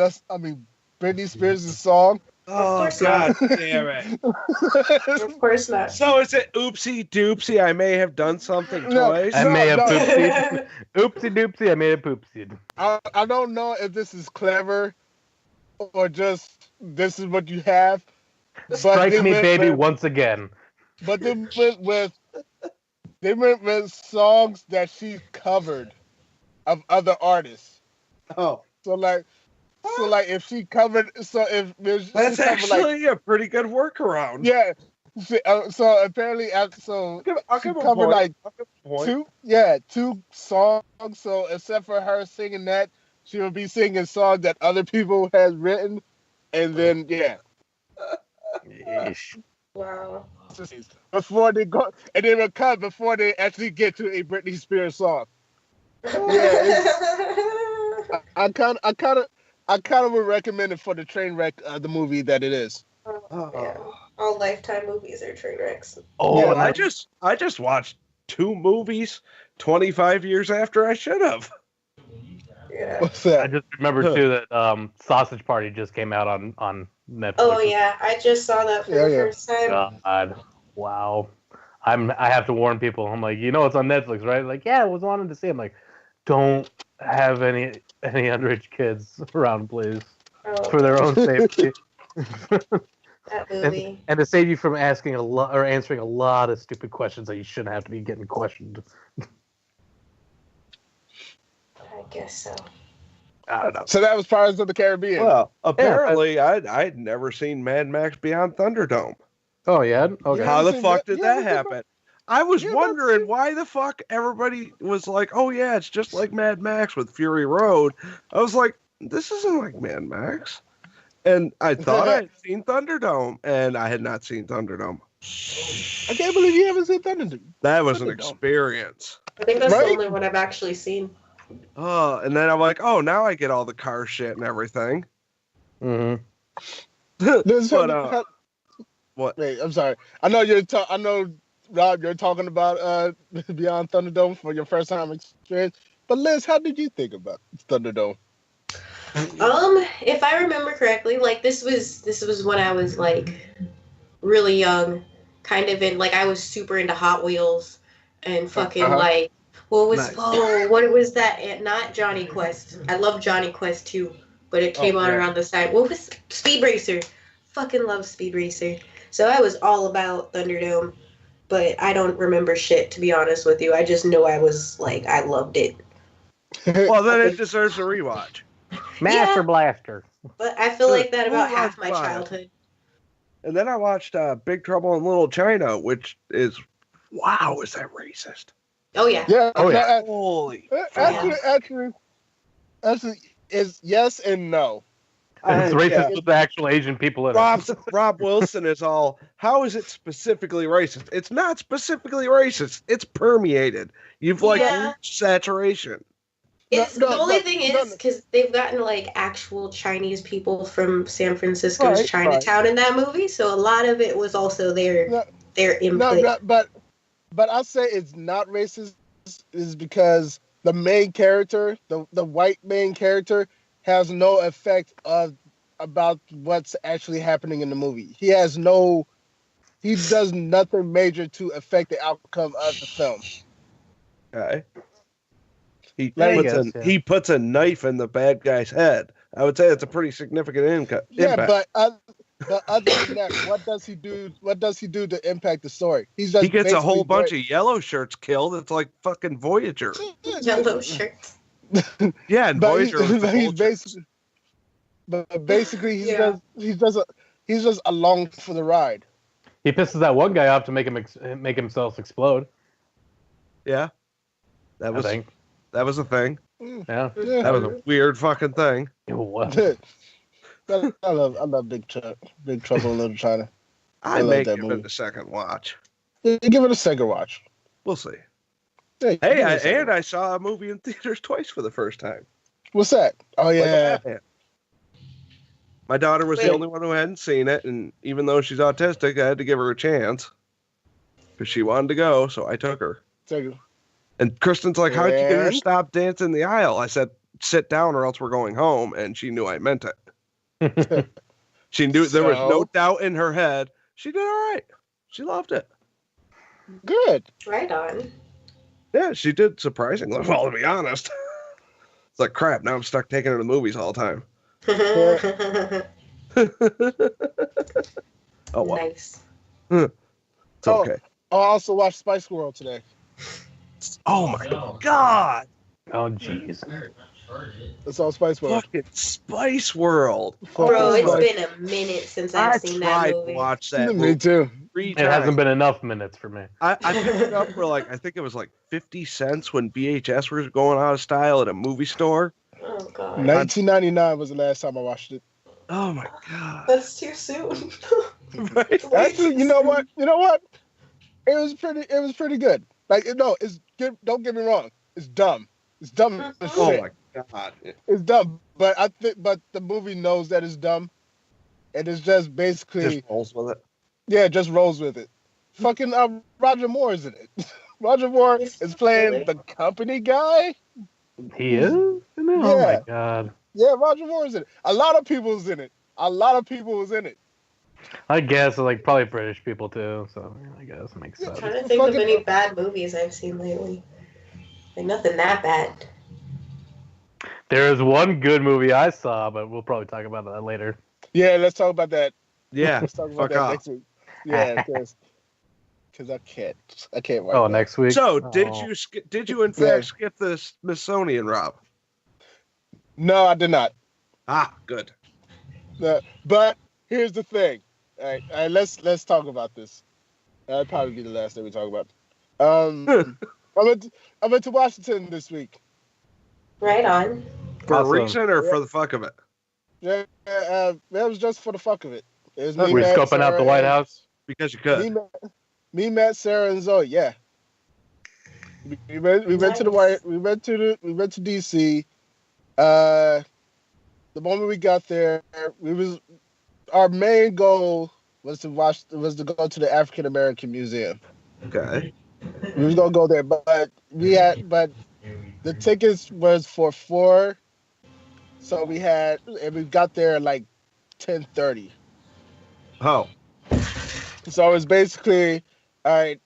Britney Spears' song. Oh, God damn it. Of course not. So is it oopsie doopsie? I may have done something twice. I may have poopsied. Oopsie doopsie, I may have poopsied. I don't know if this is clever or just this is what you have. Strike me, baby, once again. But they went with songs that she covered of other artists. Oh. So if she covered, that's actually a pretty good workaround. Yeah. So apparently, I'll give covered two songs. So except for her singing that, she will be singing songs that other people has written, and then Wow. Before they go, and they will cut before they actually get to a Britney Spears song. I kind of would recommend it for the train wreck of the movie that it is. Yeah. All Lifetime movies are train wrecks. Oh, yeah, I just watched 2 movies 25 years after I should have. Yeah. What's that? I just remember too that Sausage Party just came out on Netflix. Oh yeah, I just saw that for the first time. God, wow. I have to warn people. I'm like, it's on Netflix, right? Like, yeah, I was wanting to see. I'm like, don't have any underage kids around, please, for their own safety. That movie. And to save you from asking answering a lot of stupid questions that you shouldn't have to be getting questioned. I guess so. I don't know. So that was Pirates of the Caribbean. Well, apparently I'd never seen Mad Max Beyond Thunderdome. Oh yeah? Okay. How the fuck did that happen? I was wondering why the fuck everybody was like, oh yeah, it's just like Mad Max with Fury Road. I was like, this isn't like Mad Max. And I thought I had seen Thunderdome, and I had not seen Thunderdome. I can't believe you haven't seen Thunderdome. That was an experience. I think that's the only one I've actually seen. Oh, and then I'm like, oh, now I get all the car shit and everything. Mm-hmm. But, what? Wait, I'm sorry. I know Rob, you're talking about Beyond Thunderdome for your first time experience. But Liz, how did you think about Thunderdome? If I remember correctly, like this was when I was like really young, kind of in like I was super into Hot Wheels and fucking like what was what was that? Not Johnny Quest. I love Johnny Quest too, but it came out around the time. What was Speed Racer? Fucking love Speed Racer. So I was all about Thunderdome, but I don't remember shit, to be honest with you. I just know I was like I loved it. Well, then it deserves a rewatch. Master Blaster. But I feel like that about half my childhood. And then I watched Big Trouble in Little China, which is, wow, is that racist? Oh, yeah. Yeah. Oh, yeah. Holy. Actually, is yes and no. It's racist with the actual Asian people in it. Rob Wilson is all, how is it specifically racist? It's not specifically racist. It's permeated. You've reached saturation. The only thing is because they've gotten like actual Chinese people from San Francisco's Chinatown in that movie, so a lot of it was also their input. No, but I'll say it's not racist is because the main character, the white main character, has no effect about what's actually happening in the movie. He does nothing major to affect the outcome of the film. Okay. He puts a knife in the bad guy's head. I would say it's a pretty significant impact. Yeah, but other than that, what does he do? What does he do to impact the story? He gets a whole bunch of yellow shirts killed. It's like fucking Voyager. Yellow shirts. Yeah, and Voyager. Basically, he's just along for the ride. He pisses that one guy off to make himself explode. Yeah, that was a thing. Yeah, that was a weird fucking thing. It was. I love Big Trouble in Little China. I may give it a second watch. Yeah, give it a second watch. We'll see. Yeah, I saw a movie in theaters twice for the first time. What's that? Oh yeah. My daughter was the only one who hadn't seen it, and even though she's autistic, I had to give her a chance. because she wanted to go, so I took her. So, And Kristen's like, how'd you get her to And? stop dancing the aisle? I said, sit down or else we're going home. And she knew I meant it. She knew there was no So? doubt in her head. She did all right. She loved it. Good. Right on. Yeah, she did surprisingly well, to be honest. It's like, crap, now I'm stuck taking her to the movies all the time. Oh, well. Nice. It's okay. I also watched Spice World today. Oh, my God. Oh, jeez. It's all Spice World. Fucking Spice World. Bro, it's Spice- been a minute since I've seen that tried movie. to watch that Me movie too. 3 It times. hasn't been enough minutes for me. I picked it up for like, I think it was like 50 cents when VHS was going out of style at a movie store. Oh god. 1999 was the last time I watched it. Oh my God. That's too soon. Right? Actually, you know what? It was pretty good. Like, no, it's good. Don't get me wrong. It's dumb. It's dumb as Oh shit. my God. It's dumb. But but the movie knows that it's dumb. And it's just basically, Just rolls with it. yeah, just rolls with it. Fucking Roger Moore is in it. Roger Moore is playing Really? the company guy. He is? Oh my Yeah. god. Yeah, Roger Moore is in it. A lot of people was in it. I guess like probably British people too, so I guess it makes I'm sense. trying to think of Fucking- any bad movies I've seen lately. Like nothing that bad. There is one good movie I saw, but we'll probably talk about that later. Yeah, let's talk about that. Yeah. Let's talk about Fuck that off. next week. Yeah, because I can't. Right Oh, now. next week. So Oh. did you in Yeah. fact skip the Smithsonian, Rob? No, I did not. Ah, good. But here's the thing. All right, let's talk about this. That'll probably be the last thing we talk about. I went to Washington this week. Right on. For Awesome. a reason or for the fuck of it? Yeah, that was just for the fuck of it. It was We're Matt, scoping out the Sarah, White and- House. Because you could. Matt, Sarah, and Zoe. Yeah, we went to the Nice. we went to DC. The moment we got there, our main goal was to go to the African American Museum. Okay. We was gonna go there, but the tickets was for 4, so we got there at like 10:30. Oh. So it's basically, all right,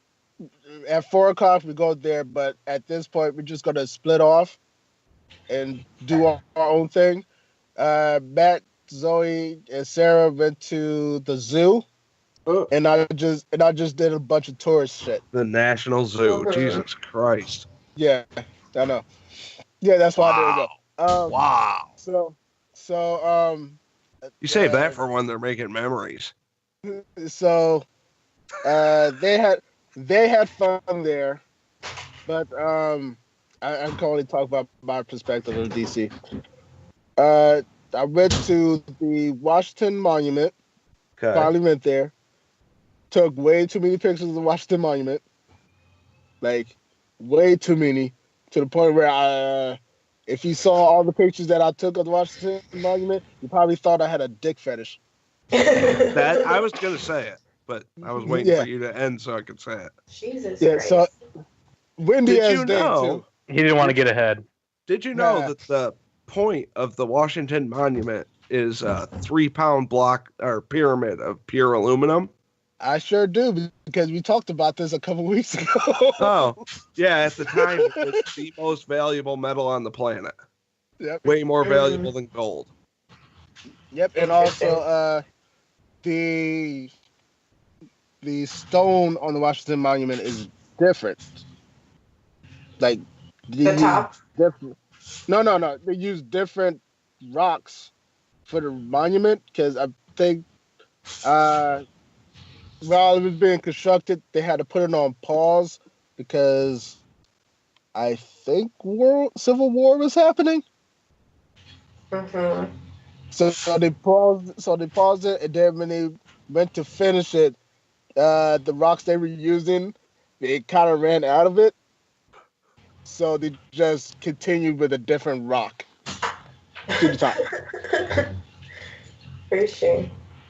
at 4:00 we go there, but at this point we're just gonna split off and do our own thing. Matt, Zoe, and Sarah went to the zoo, and I just did a bunch of tourist shit. The National Zoo. Mhm. Jesus Christ. Yeah, I know. Yeah, that's why there we go. Wow. So You save that for when they're making memories. So they had fun there, but I can only talk about my perspective of DC. I went to the Washington Monument. Okay. Finally went there. Took way too many pictures of the Washington Monument. Like way too many, to the point where if you saw all the pictures that I took of the Washington Monument, you probably thought I had a dick fetish. That I was gonna say it, but I was waiting Yeah. for you to end so I could say it. Jesus Yeah, Christ. so windy Did as you day know? too. He didn't want to get ahead. Did you know Nah. that the point of the Washington Monument is a 3-pound block or pyramid of pure aluminum? I sure do, because we talked about this a couple weeks ago. Oh, yeah. At the time, it's the most valuable metal on the planet. Yep. Way more valuable than gold. Yep, and also the stone on the Washington Monument is different. Like The top? different. No. They use different rocks for the monument because I think while it was being constructed, they had to put it on pause because I think Civil War was happening. Mm-hmm. So they paused it, and then when they went to finish it, the rocks they were using, they kind of ran out of it. So they just continued with a different rock to the top. For sure.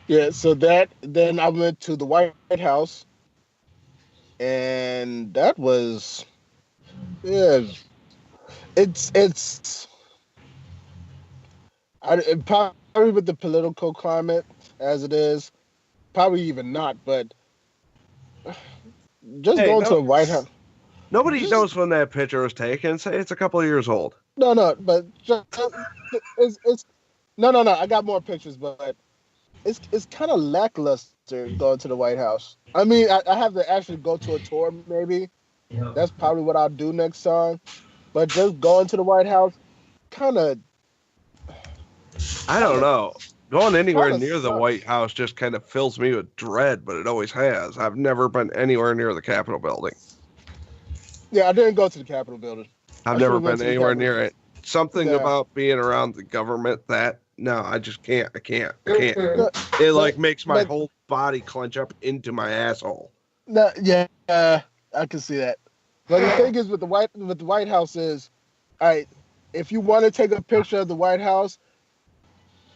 Yeah, so then I went to the White House. and that was yeah. It's probably with the political climate as it is, probably even not. But just Hey, going to no, the White House. nobody Just, knows when that picture was taken. Say it's a couple of years old. no, but just, it's no. I got more pictures, but it's kind of lackluster going to the White House. I mean, I have to actually go to a tour. Maybe that's probably what I'll do next time. But just going to the White House, kind of, I don't know. Going anywhere kind of near the White sucks. House just kind of fills me with dread, but it always has. I've never been anywhere near the Capitol building. Yeah, I didn't go to the Capitol building. I've I should never have went been to the anywhere Capitol. near it. Something Yeah. about being around the government that no, I just can't. I can't. Mhm. It like makes my but- whole body clench up into my asshole. No, yeah, I can see that. But the thing is with the White House is, all right, if you want to take a picture of the White House,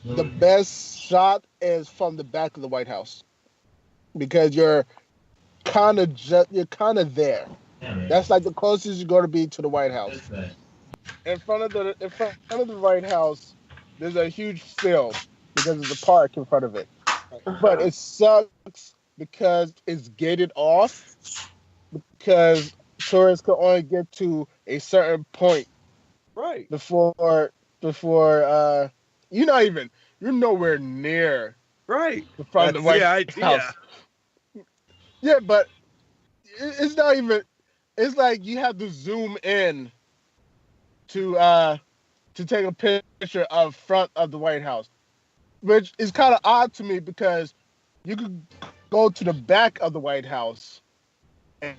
the best shot is from the back of the White House because you're kind of there. That's like the closest you're going to be to the White House. In front of the White House, there's a huge field because there's a park in front of it. But it sucks because it's gated off because tourists can only get to a certain point Right. before you're nowhere near Right. the front That's of the White the idea. House. Yeah, but it's not even. It's like you have to zoom in to take a picture of front of the White House, which is kind of odd to me because you could go to the back of the White House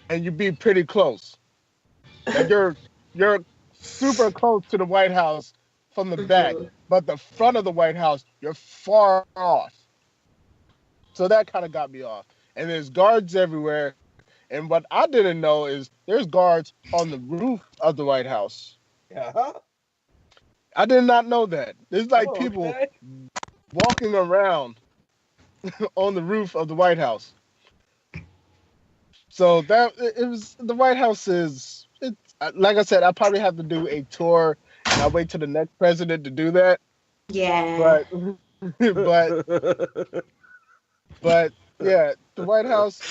and you'd be pretty close. Like you're super close to the White House from the back, but the front of the White House, you're far off. So that kind of got me off. And there's guards everywhere. And what I didn't know is there's guards on the roof of the White House. Yeah. I did not know that. There's like Oh, people okay. walking around on the roof of the White House. So it was the White House is like I said, I probably have to do a tour and I'll wait till the next president to do that. Yeah. But yeah, the White House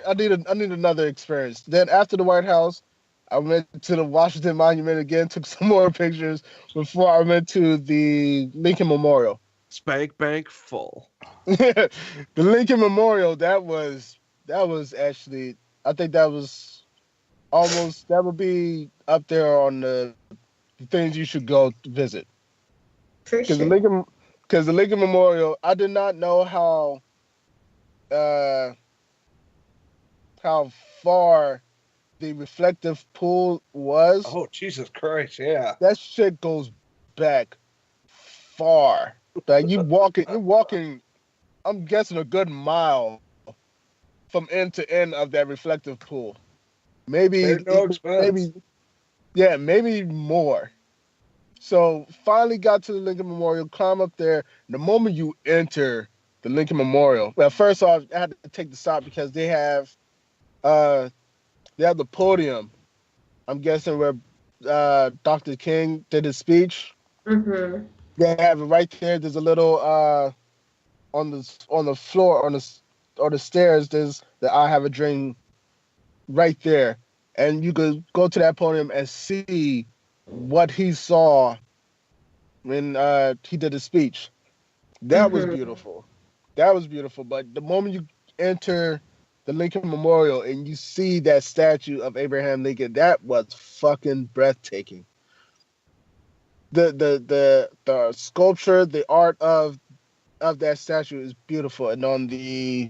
I need another experience. Then after the White House, I went to the Washington Monument again, took some more pictures before I went to the Lincoln Memorial. Spank bank full. The Lincoln Memorial, that was actually, I think that was that would be up there on the things you should go visit. For Because sure. the Lincoln Memorial, I did not know how far the reflective pool was. Oh, Jesus Christ, yeah. That shit goes back far. Like you're walking, I'm guessing a good mile from end to end of that reflective pool. Maybe maybe more. So finally got to the Lincoln Memorial, climb up there. The moment you enter the Lincoln Memorial, well, first off, I had to take the stop because they have the podium. I'm guessing where Dr. King did his speech. Mm-hmm. They have it right there. There's a little on the floor on the stairs. There's the I Have a Dream right there, and you could go to that podium and see what he saw when he did his speech. That was beautiful. That was beautiful. But the moment you enter the Lincoln Memorial and you see that statue of Abraham Lincoln, that was fucking breathtaking. The sculpture, the art of that statue is beautiful. And on the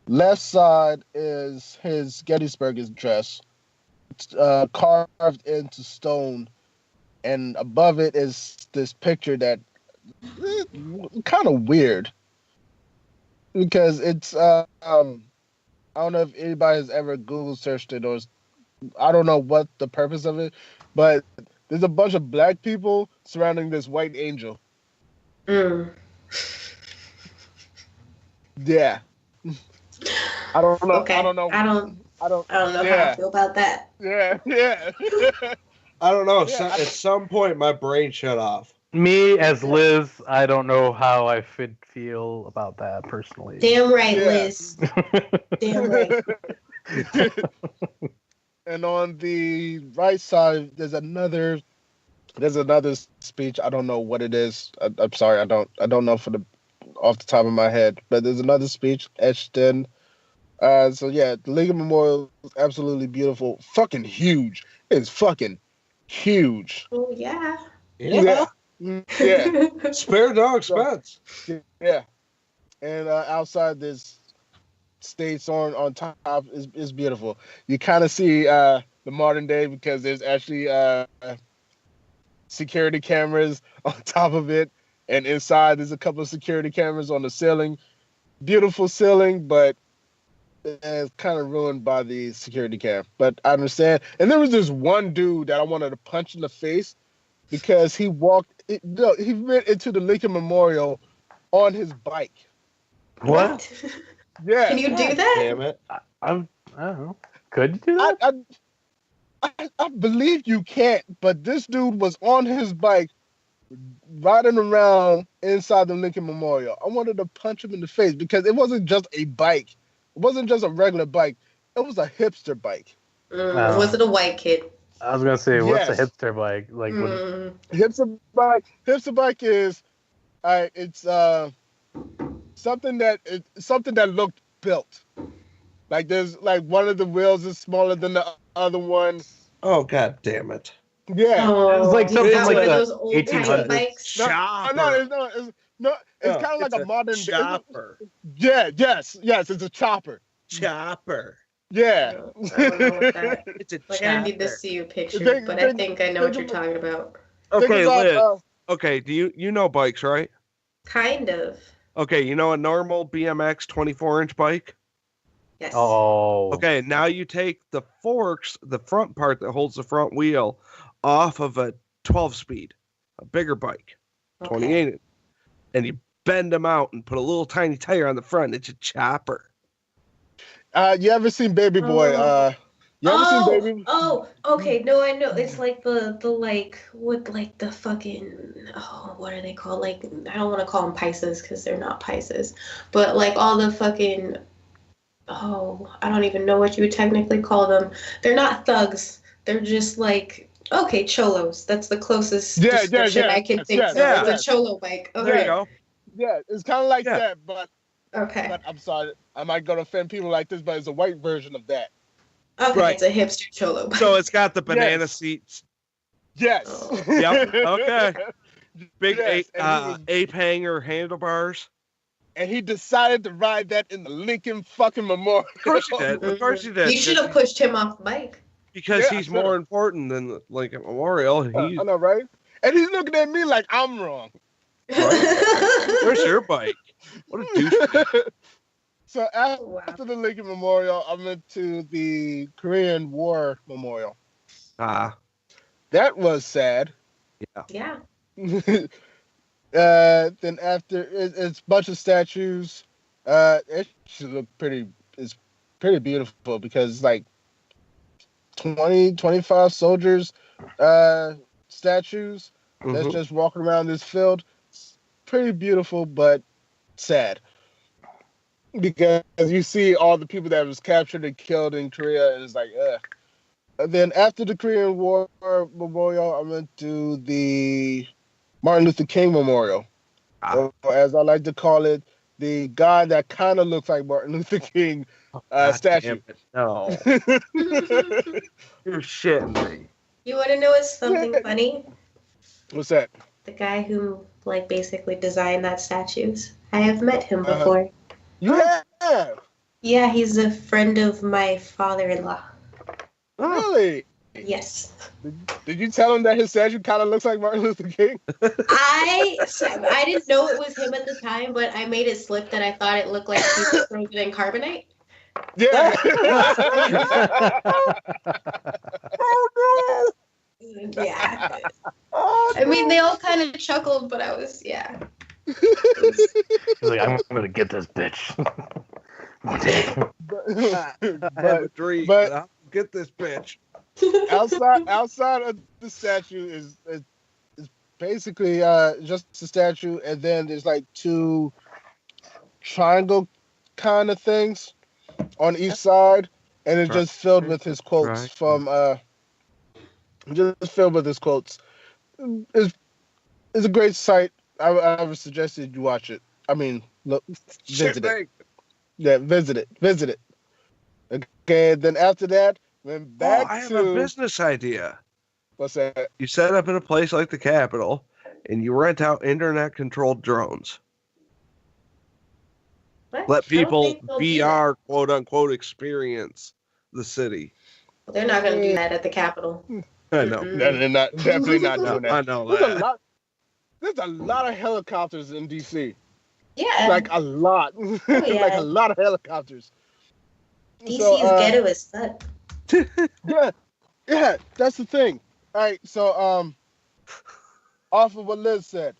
left side is his Gettysburg Address, carved into stone, and above it is this picture that kind of weird because it's I don't know if anybody has ever Google searched it or I don't know what the purpose of it, but there's a bunch of black people surrounding this white angel. Mm. Yeah. I don't know. Okay. I don't know. I don't know how I Yeah. feel about that. Yeah. I don't know. Yeah, At some point, my brain shut off. Me as Liz, I don't know how I should feel about that personally. Damn right, Yeah. Liz. Damn right. And on the right side, there's another speech. I don't know what it is. I'm sorry. I don't know off the top of my head. But there's another speech etched in. So yeah, the Lincoln Memorial is absolutely beautiful. Fucking huge. It's fucking huge. Oh yeah. Yeah. Yeah. Spare no expense. Yeah. And outside this states on top is beautiful. You kind of see the modern day because there's actually security cameras on top of it, and inside there's a couple of security cameras on the ceiling. Beautiful ceiling, but it's kind of ruined by the security cam. But I understand. And there was this one dude that I wanted to punch in the face because he went into the Lincoln Memorial on his bike. What? Yeah. Can you do that? Damn it. I don't know. Could you do that? I believe you can't, but this dude was on his bike riding around inside the Lincoln Memorial. I wanted to punch him in the face because it wasn't just a bike. It wasn't just a regular bike. It was a hipster bike. Was it a white kid? I was gonna say, what's Yes. a hipster bike? Like, Hipster bike is, it's something that looked built. Like there's like one of the wheels is smaller than the other one. Oh, god damn it. Yeah. Oh, It's like something not like one of the those old tiny 1800s. bikes. It's kind of like a modern chopper. Yes, it's a chopper. Chopper. Yeah. I don't know what that. It's a Like I need to chopper. see a picture, but I think I know what you're talking about. Okay, Liz. Liz. Okay, do you know bikes, right? Kind of. Okay, you know a normal BMX 24-inch bike? Yes. Oh. Okay, now you take the forks, the front part that holds the front wheel, off of a 12-speed, a bigger bike, 28, and you bend them out and put a little tiny tire on the front. It's a chopper. You ever seen Baby Boy? You ever seen Baby? Oh, okay. No, I know. It's like the like with like the fucking what are they called? Like I don't want to call them Pisces because they're not Pisces, but like all the fucking I don't even know what you would technically call them. They're not thugs. They're just like cholos. That's the closest description I can think of. Yeah. It's a cholo bike. Okay. There you go. Yeah, it's kind of like that, but Okay. but I'm sorry, I might go to offend people like this, but it's a white version of that. Okay. Right. It's a hipster cholo bike. So it's got the banana Yes. seats, Yes. Oh. Yep, okay. big Yes, and ape hanger handlebars. And he decided to ride that in the Lincoln fucking Memorial. Of course he did. Of course he did. You should have pushed him off the bike. Because Yeah, I he's should've. more important than the Lincoln Memorial. He's, I know, right? And he's looking at me like I'm wrong. where's your bike? What a douche. So Wow. after the Lincoln Memorial, I went to the Korean War Memorial. Ah, That was sad. Yeah. Then after it's a bunch of statues. It should look it's pretty beautiful because it's like 20, 25 soldiers statues that's mhm. just walking around this field. It's pretty beautiful, but sad. Because you see all the people that was captured and killed in Korea, and it's like, ugh. And then after the Korean War Memorial, I went to the Martin Luther King Memorial. Or as I like to call it, the guy that kind of looks like Martin Luther King God statue. damn it. No, you're shitting me. You want to know what's something funny? What's that? The guy who like basically designed that statues. I have met him Uh-huh. before. Yeah, Yeah, he's a friend of my father-in-law. really? Yes. Did you tell him that his statue kind of looks like Martin Luther King? I didn't know it was him at the time, but I made it slip that I thought it looked like he was frozen in carbonite. Yeah. Yeah. Oh, I mean, they all kind of chuckled, but I was, yeah. He's like, I'm gonna get this bitch. One day. I have a dream, but- but I'll get this bitch. outside of the statue is basically just a statue, and then there's like two triangle kind of things on each side, and it's just filled with his quotes from just filled with his quotes. It's a great site. I would suggest that you watch it. I mean, look, visit it. Yeah, visit it. Okay, then after that, then back I have to a business idea. what's that? You set up in a place like the Capitol, and you rent out internet-controlled drones. What? Let I don't people think they'll do that. VR, quote-unquote, experience the city. They're not going to do that at the Capitol. I know. Mm-mm. No, they're not definitely not doing I that. know There's a that. lot. There's a lot of helicopters in DC. Yeah. Like a lot. yeah. Like a lot of helicopters. DC So, is ghetto as fuck. Yeah, that's the thing. All right, so off of what Liz said,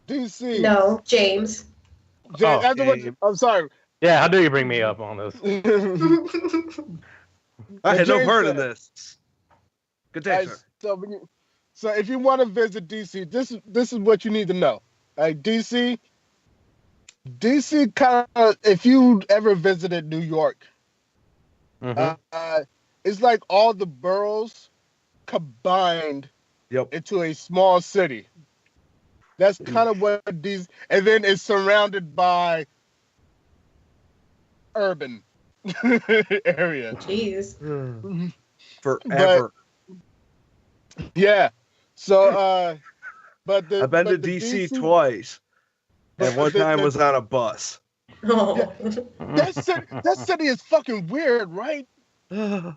DC. No, James. James, Oh, after what- James. I'm sorry. Yeah, how do you bring me up on this? I had no James part in said- this. Good day, All sir. right, so if you want to visit DC, this is what you need to know. Like DC kind of, if you ever visited New York, Mhm. it's like all the boroughs combined Yep. into a small city. That's kind of what these, and then it's surrounded by urban area. Jeez. Forever. Yeah. So, but the I've been to but the DC twice, and one time was on a bus. Oh. That city is fucking weird, right? Scares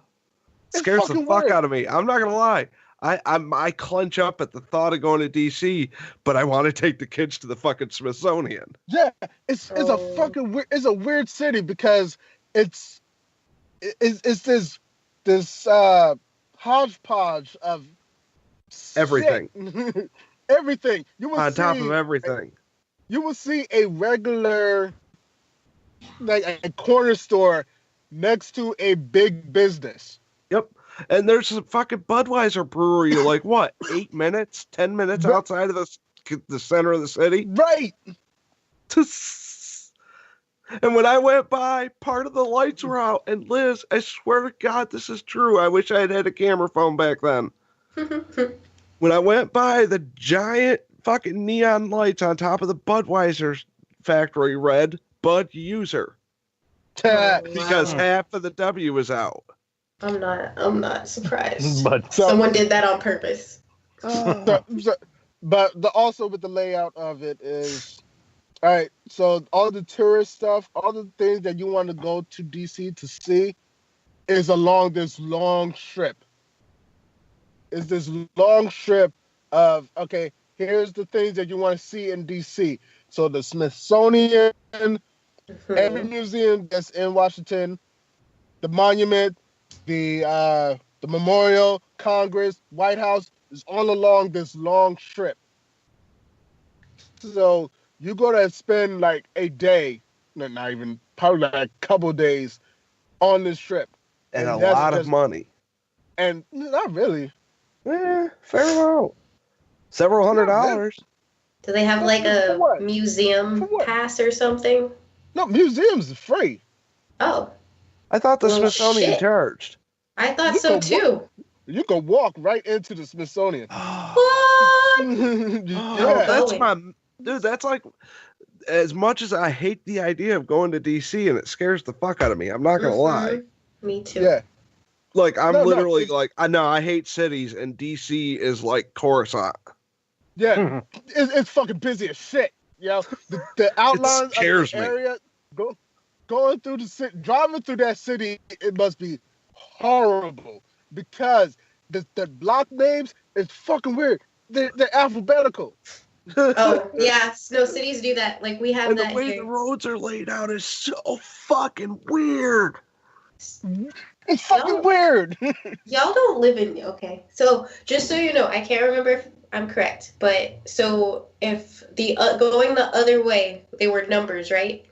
the fucking fuck weird. out of me. I'm not gonna lie. I clench up at the thought of going to DC, but I want to take the kids to the fucking Smithsonian. Yeah, it's a Oh. fucking weird. It's a weird city because it's this hodgepodge of Everything. shit. Everything. You will On see, top of everything. you will see a regular, like a corner store next to a big business. Yep. And there's a fucking Budweiser brewery, like what, 8 minutes, 10 minutes Right. outside of the center of the city. Right. And when I went by, part of the lights were out. And Liz, I swear to God, this is true. I wish I had had a camera phone back then. When I went by, the giant fucking neon lights on top of the Budweiser factory read Bud User because Wow. half of the W was out. I'm not surprised. But So, Someone did that on purpose. but also with the layout of it is, all right. So all the tourist stuff, all the things that you want to go to DC to see, is along this long strip. Is this long strip of, okay, here's the things that you want to see in DC. So the Smithsonian, every museum that's in Washington, the monument, the memorial, Congress, White House is all along this long strip. So you go to spend like a day, not even, probably like a couple days on this trip. And a that's lot of just- money. And not really. Fair amount. Several $100s. Do they have like For a what? museum For what? pass or something? No, museums are free. Oh, I thought the Well, Smithsonian shit. charged. I thought You so can too. You can walk right into the Smithsonian. What? Yeah. That's Going. my dude. That's like, as much as I hate the idea of going to DC and it scares the fuck out of me. I'm not gonna lie. Mhm. Me too. Yeah. Like I'm No, literally it's- like I know I hate cities and DC is like Coruscant. Yeah. It's fucking busy as shit. You know, the outlines scares of me. the area, going through the city, driving through that city, it must be horrible because the block names is fucking weird. They're alphabetical. Oh yeah, no cities do that. Like we have And the that way here. the roads are laid out is so fucking weird. It's fucking No. weird. Y'all don't live in okay. So just so you know, I can't remember if I'm correct, but so if the going the other way, they were numbers, right?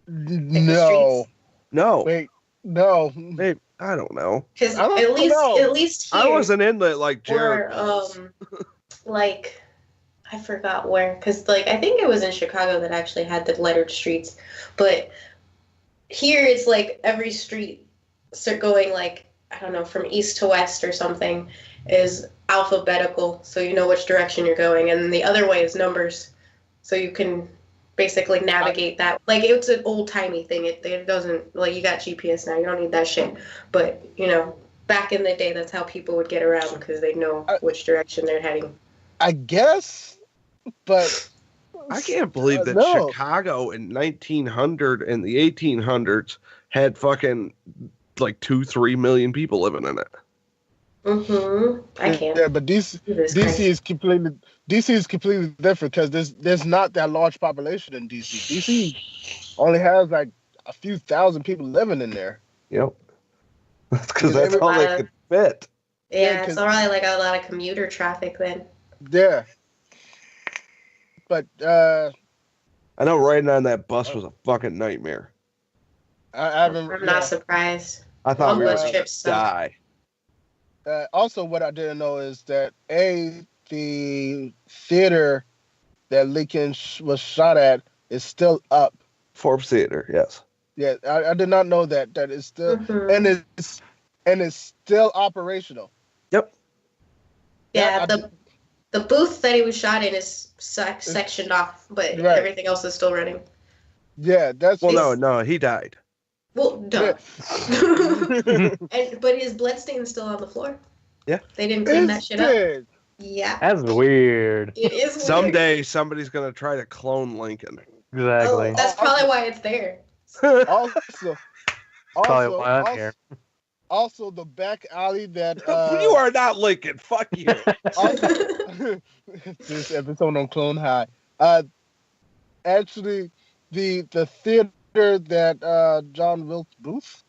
No. No. Wait. No. Maybe, I don't know. Because I don't at know. least here, I wasn't in the like Jared. or like I forgot where, because like I think it was in Chicago that actually had the lettered streets, but here it's like every street going like I don't know from east to west or something is alphabetical, so you know which direction you're going, and then the other way is numbers, so you can basically navigate that. Like it's an old timey thing. It doesn't like you got GPS now. You don't need that shit. But you know, back in the day, that's how people would get around because they know which direction they're heading. I guess, but I can't believe that no. Chicago in 1900 and the 1800s had fucking like 2-3 million people living in it. I can't. Yeah, but DC is completely different because there's not that large population in DC. DC only has like a few thousand people living in there. Yep. That's because that's all they could fit. Yeah, it's already like a lot of commuter traffic then. Yeah. But I know riding on that bus was a fucking nightmare. I'm not surprised. I thought we were going going to die. Also, what I didn't know is that the theater that Lincoln was shot at is still up. Forbes Theater, yes. Yeah, I did not know that it's still and it's still operational. Yep. Yeah, the booth that he was shot in is sectioned off, but everything else is still running. Yeah, that's no, he died. Well, duh. But his bloodstain's still on the floor. Yeah. They didn't clean that shit up. Yeah. That's weird. It is weird. Someday somebody's going to try to clone Lincoln. Exactly. Oh, that's probably why it's there. Also, the back alley that you are not Lincoln. Fuck you. This episode on Clone High. Actually, the theater that John Wilkes Booth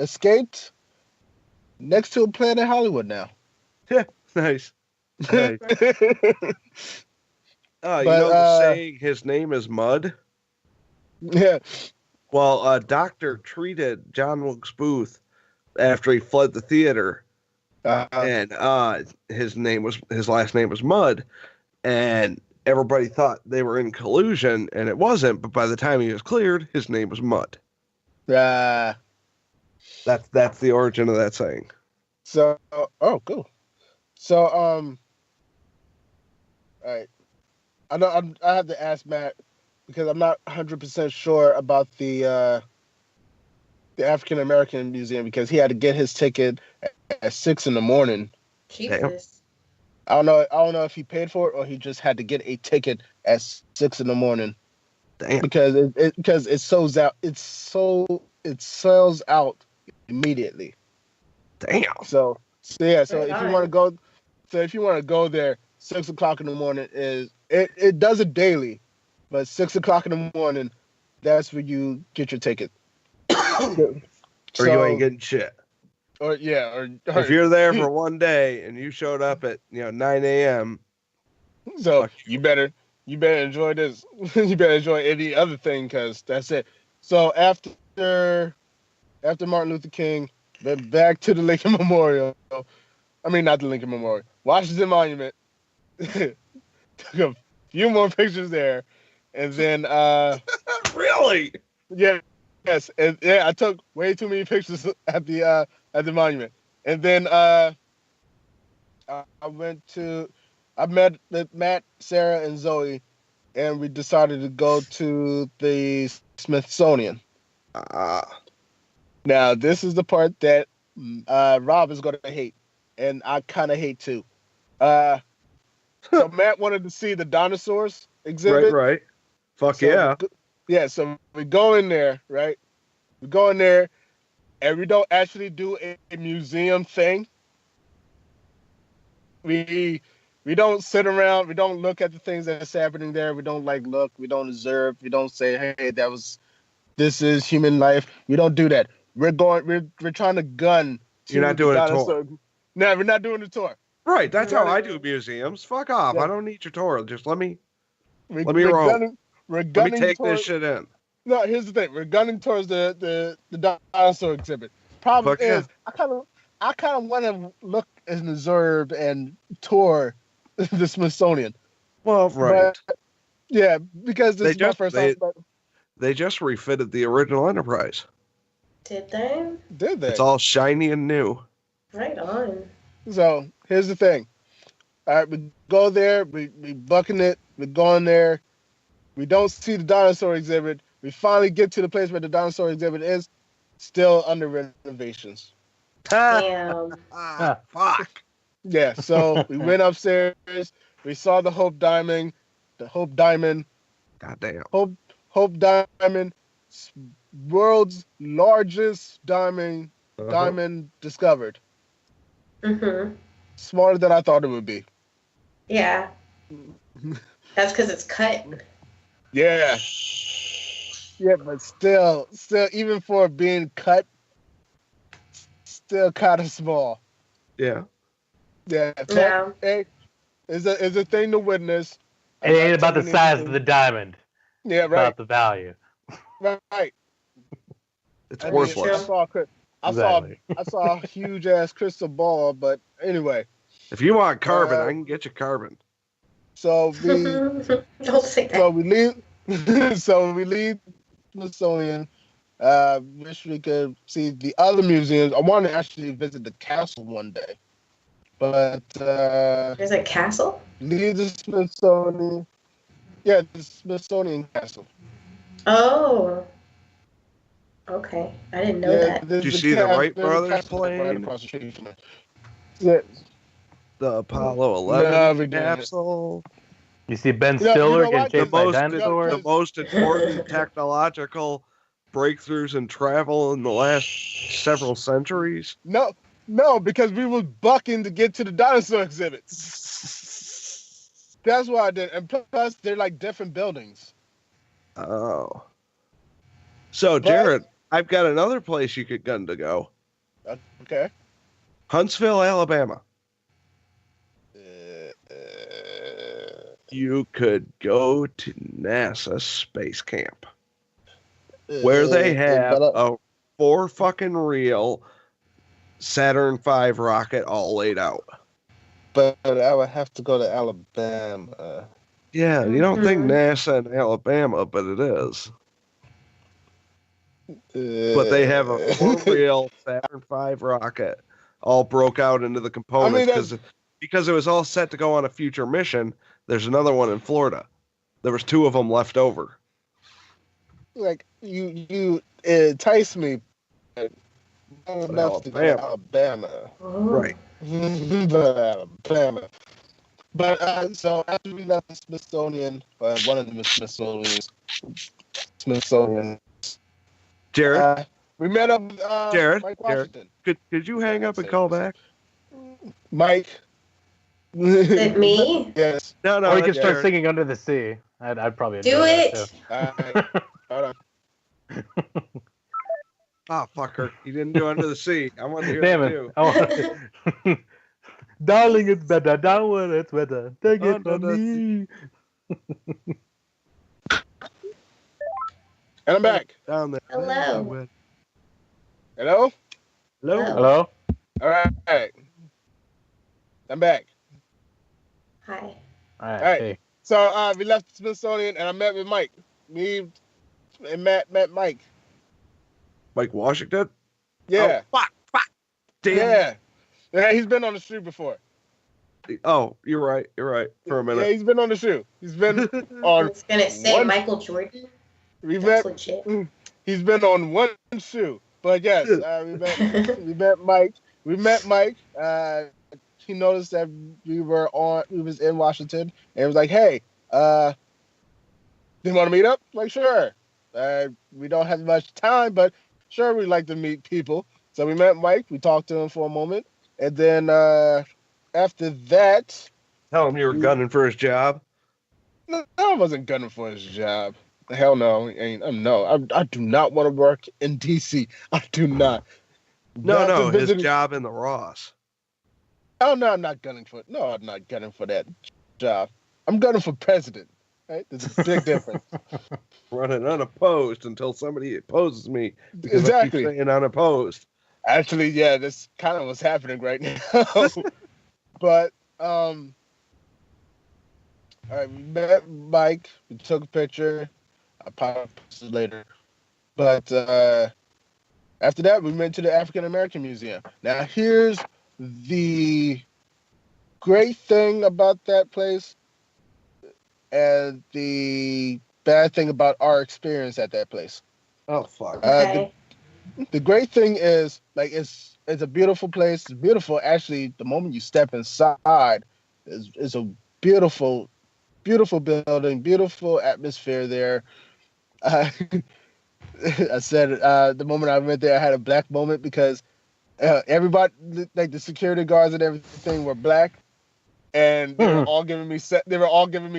escaped next to a Planet Hollywood now. Yeah, nice. You know the saying, his name is Mud? Yeah. Well, a doctor treated John Wilkes Booth after he fled the theater, and his last name was Mud, and everybody thought they were in collusion, and it wasn't. But by the time he was cleared, his name was Mud. That's the origin of that saying. So, cool. So, all right. I have to ask Matt because I'm not 100% sure about the African American Museum because he had to get his ticket at 6 a.m. Jesus. I don't know if he paid for it or he just had to get a ticket at 6 a.m. Damn. Because it sells out. It sells out immediately. Damn. So if you want to go there, 6 o'clock in the morning it does it daily, but 6 o'clock in the morning, that's where you get your ticket. Or you ain't getting shit. Or if you're there for one day and you showed up at 9 a.m. So you better enjoy this. You better enjoy any other thing because that's it. So after Martin Luther King, then back to the Lincoln Memorial. I mean, not the Lincoln Memorial. Washington Monument. Took a few more pictures there, and then really, yeah, yes, and I took way too many pictures at the monument, and then I met Matt, Sarah, and Zoe, and we decided to go to the Smithsonian. Now this is the part that Rob is going to hate, and I kind of hate too. So Matt wanted to see the dinosaurs exhibit. Right. Fuck so yeah. So we go in there, right? We go in there, and we don't actually do a museum thing. We don't sit around. We don't look at the things that's happening there. We don't look. We don't observe. We don't say, "Hey, this is human life." We don't do that. We're trying to gun. You're not doing a tour. No, we're not doing a tour. Right, that's how I do museums. Fuck off. Yeah. I don't need your tour. Just let me roll. Let me take this shit in. No, here's the thing. We're gunning towards the dinosaur exhibit. Problem Fuck yeah. is, I kind of want to look and observe and tour the Smithsonian. Well, right. But, yeah, because this They is my just- first they- time. But They just refitted the original Enterprise. Did they? did they? It's all shiny and new. Right on. So here's the thing. All right, we go there. We bucking it. We go in there. We don't see the dinosaur exhibit. We finally get to the place where the dinosaur exhibit is. Still under renovations. Damn. Fuck. Yeah, so we went upstairs. We saw the Hope Diamond. The Hope Diamond. Goddamn. Hope Diamond. World's largest diamond. Uh-huh. Diamond discovered. Mm-hmm. Smarter than I thought it would be. Yeah. That's because it's cut. Yeah. Yeah, but still, even for being cut, still kind of small. Yeah. Yeah. But, Yeah. hey, it's a thing to witness. It ain't about the size of the diamond. Yeah, It's right. about the value. Right. It's I mean, worthless. I Exactly. saw a huge ass crystal ball, but anyway. If you want carbon, Uh, I can get you carbon. So we Don't say that. so we leave so we leave Smithsonian. Wish we could see the other museums. I want to actually visit the castle one day. But There's a castle? leave the Smithsonian. Yeah, the Smithsonian Castle. Oh. Okay. I didn't know that. there's Did you the see the Wright there's a brothers castle right plane? across the street from it. Yeah. The Apollo No, 11 we didn't. capsule. You see Ben You know Stiller what? getting chased by The dinosaurs? The most important technological breakthroughs in travel in the last several centuries. No, because we was bucking to get to the dinosaur exhibits. That's why I did. And plus, they're like different buildings. Oh. So, Jared, I've got another place you could gun to go. Okay. Huntsville, Alabama. You could go to NASA Space Camp, where they have a for fucking real Saturn V rocket all laid out. But I would have to go to Alabama. Yeah, you don't think Mhm. NASA in Alabama, but it is. But they have a for real Saturn V rocket all broke out into the components because it was all set to go on a future mission. There's another one in Florida. There was 2 of them left over. Like you entice me. Enough to go to Alabama. Oh. Right. But Alabama. But so after we left the Smithsonian, one of the Smithsonian, Jared, we met up with Jared, Mike Washington. could you hang up and call back? Mike. Is it me? Yes. No, Or you can start Jared. singing Under the Sea. I'd probably Do enjoy it. that, All right. Hold on. Oh, fucker. You didn't do Under the Sea. I want to hear too. Damn it it. too. Oh. Darling, it's better down when it's wetter. Take it Under from the me. And I'm back. Down there. Hello. Hello? Hello. Hello? All right. I'm back. Hi. All right. right. Hey. So we left the Smithsonian and I met with Mike. Me and Matt met Mike. Mike Washington? Yeah. Oh, fuck. Damn. Yeah, he's been on the shoe before. Oh, you're right. You're right. For a Yeah, minute. he's been on the shoe. He's been I on. was gonna say What? Michael Jordan. We That's met. legit. He's been on one shoe. But yes, we met Mike. We met Mike. He noticed that we was in Washington, and he was like, "Hey, do you want to meet up?" Like, sure. We don't have much time, but sure, we'd like to meet people. So we met Mike. We talked to him for a moment, and then after that, Tell him you were gunning for his job. no, I wasn't gunning for his job. Hell no, I do not want to work in DC. I do not. Not No, to his visit- job in the Ross. Oh no, I'm not gunning for. No, I'm not gunning for that job. I'm gunning for president. Right? There's a big difference. Running unopposed until somebody opposes me because Exactly. I keep saying unopposed. Actually, yeah, that's kind of what's happening right now. But all right, we met Mike. We took a picture. I'll probably post it later. But after that, we went to the African American Museum. Now, here's the great thing about that place and the bad thing about our experience at that place. Oh fuck! Okay. The great thing is, like, it's a beautiful place. It's beautiful. Actually, the moment you step inside, is a beautiful, beautiful building, beautiful atmosphere there. I said the moment I went there, I had a black moment because everybody, like the security guards and everything, were black, and they were all giving me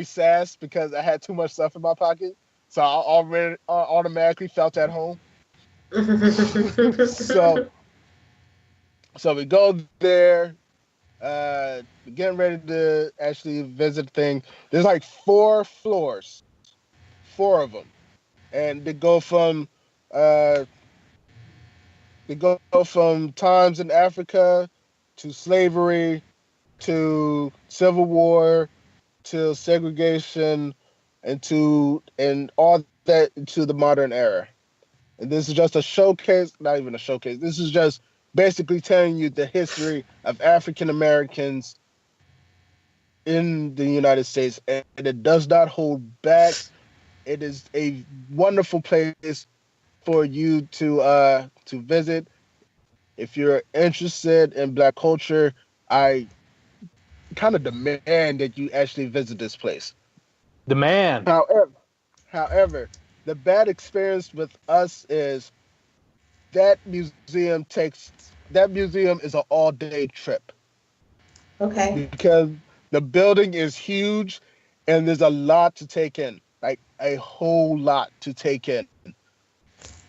sass because I had too much stuff in my pocket. So I already automatically felt at home. So we go there. We're getting ready to actually visit the thing. There's like 4 floors, 4 of them, and they go from times in Africa to slavery to Civil War to segregation and all that to the modern era. And this is just a showcase, not even a showcase. This is just basically telling you the history of African Americans in the United States, and it does not hold back. It is a wonderful place for you to visit. If you're interested in Black culture, I kind of demand that you actually visit this place. Demand. However, the bad experience with us is that museum is an all-day trip Okay. because the building is huge and there's a lot to take in, like a whole lot to take in.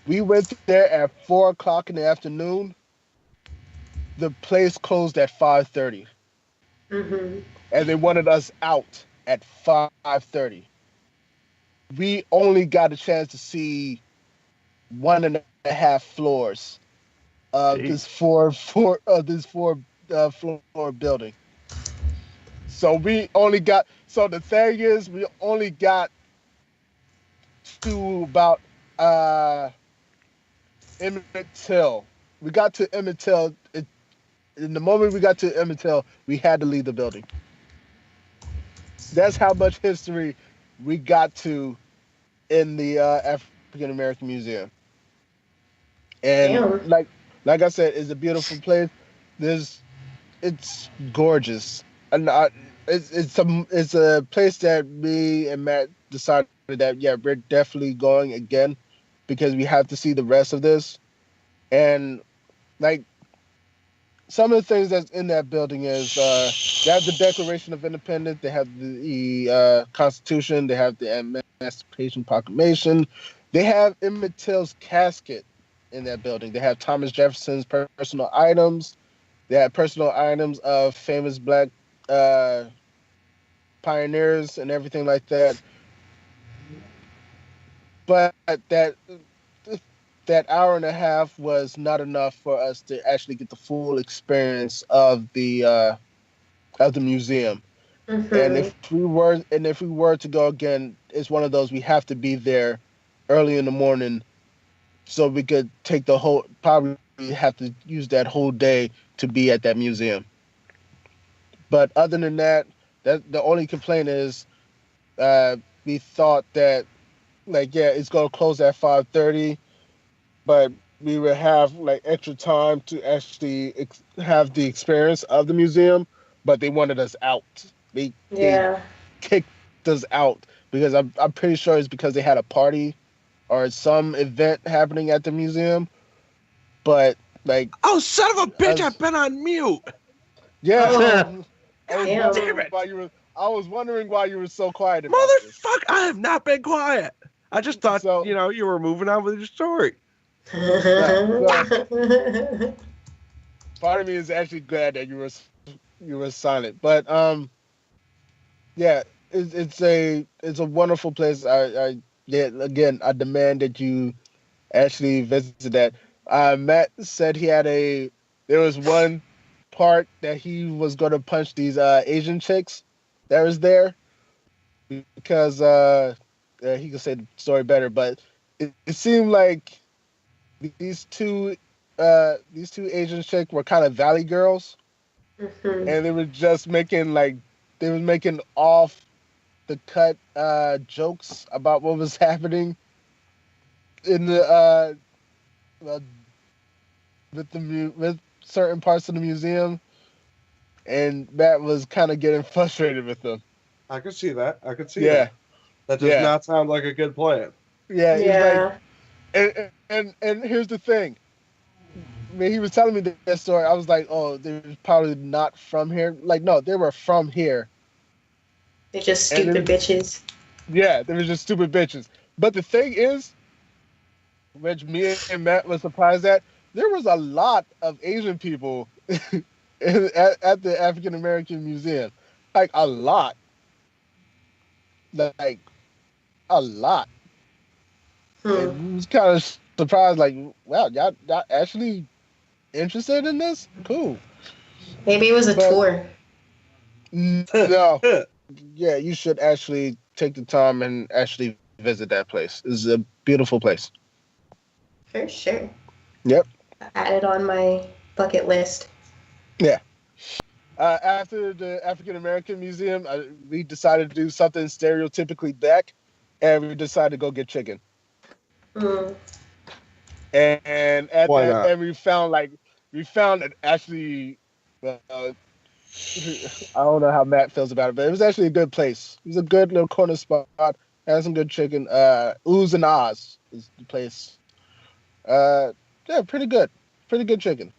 We went there at 4:00 in the afternoon. The place closed at 5:30, Mm-hmm. and they wanted us out at 5:30. We only got a chance to see 1.5 floors of this four floor building. So the thing is, we only got to about Emmett Till. We got to Emmett Till. In the moment we got to Emmett Till, we had to leave the building. That's how much history we got to in the African American Museum. And Damn. like I said, it's a beautiful place. It's gorgeous, and it's a place that me and Matt decided that we're definitely going again because we have to see the rest of this. And like some of the things that's in that building is they have the Declaration of Independence, they have the Constitution, they have the Emancipation Proclamation, they have Emmett Till's casket in that building. They have Thomas Jefferson's personal items. They have personal items of famous Black pioneers and everything like that. But that hour and a half was not enough for us to actually get the full experience of the museum. Mm-hmm. And if we were to go again, it's one of those we have to be there early in the morning so we could probably have to use that whole day to be at that museum. But other than that the only complaint is we thought that it's going to close at 5:30, but we would have like extra time to actually have the experience of the museum, but they wanted us out. They kicked us out because I'm pretty sure it's because they had a party or some event happening at the museum. But oh, son of a bitch! I've been on mute. Yeah. Damn. I was wondering why you were so quiet. Motherfucker, I have not been quiet. I just thought you were moving on with your story. Part of me is actually glad that you were silent. But it's a wonderful place. Yeah, again, I demand that you actually visit that. Matt said there was one part that he was going to punch these Asian chicks that was there because he could say the story better, but it seemed like these two Asian chicks were kind of valley girls, and they were just they were making off the cut jokes about what was happening in the with certain parts of the museum, and Matt was kind of getting frustrated with them. I could see that. I could see Yeah. that. That does not sound like a good plan. Yeah, Yeah. it's like, and here's the thing. When he was telling me that story, I was like, oh, they're probably not from here. Like, no, they were from here. They're just stupid bitches. Yeah, they were just stupid bitches. But the thing is, which me and Matt was surprised at, there was a lot of Asian people at the African American Museum. Like, a lot. Like, a lot. And I was kind of surprised, like, wow, y'all actually interested in this? Cool. Maybe it was a tour. No. Yeah, you should actually take the time and actually visit that place. It's a beautiful place. For sure. Yep. Add it on my bucket list. Yeah. After the African American Museum, we decided to do something stereotypically black, and we decided to go get chicken. And at Why that, not? and we found it actually. I don't know how Matt feels about it, but it was actually a good place. It was a good little corner spot. Had some good chicken. Oohs and Ahs is the place. Yeah, pretty good. Pretty good chicken.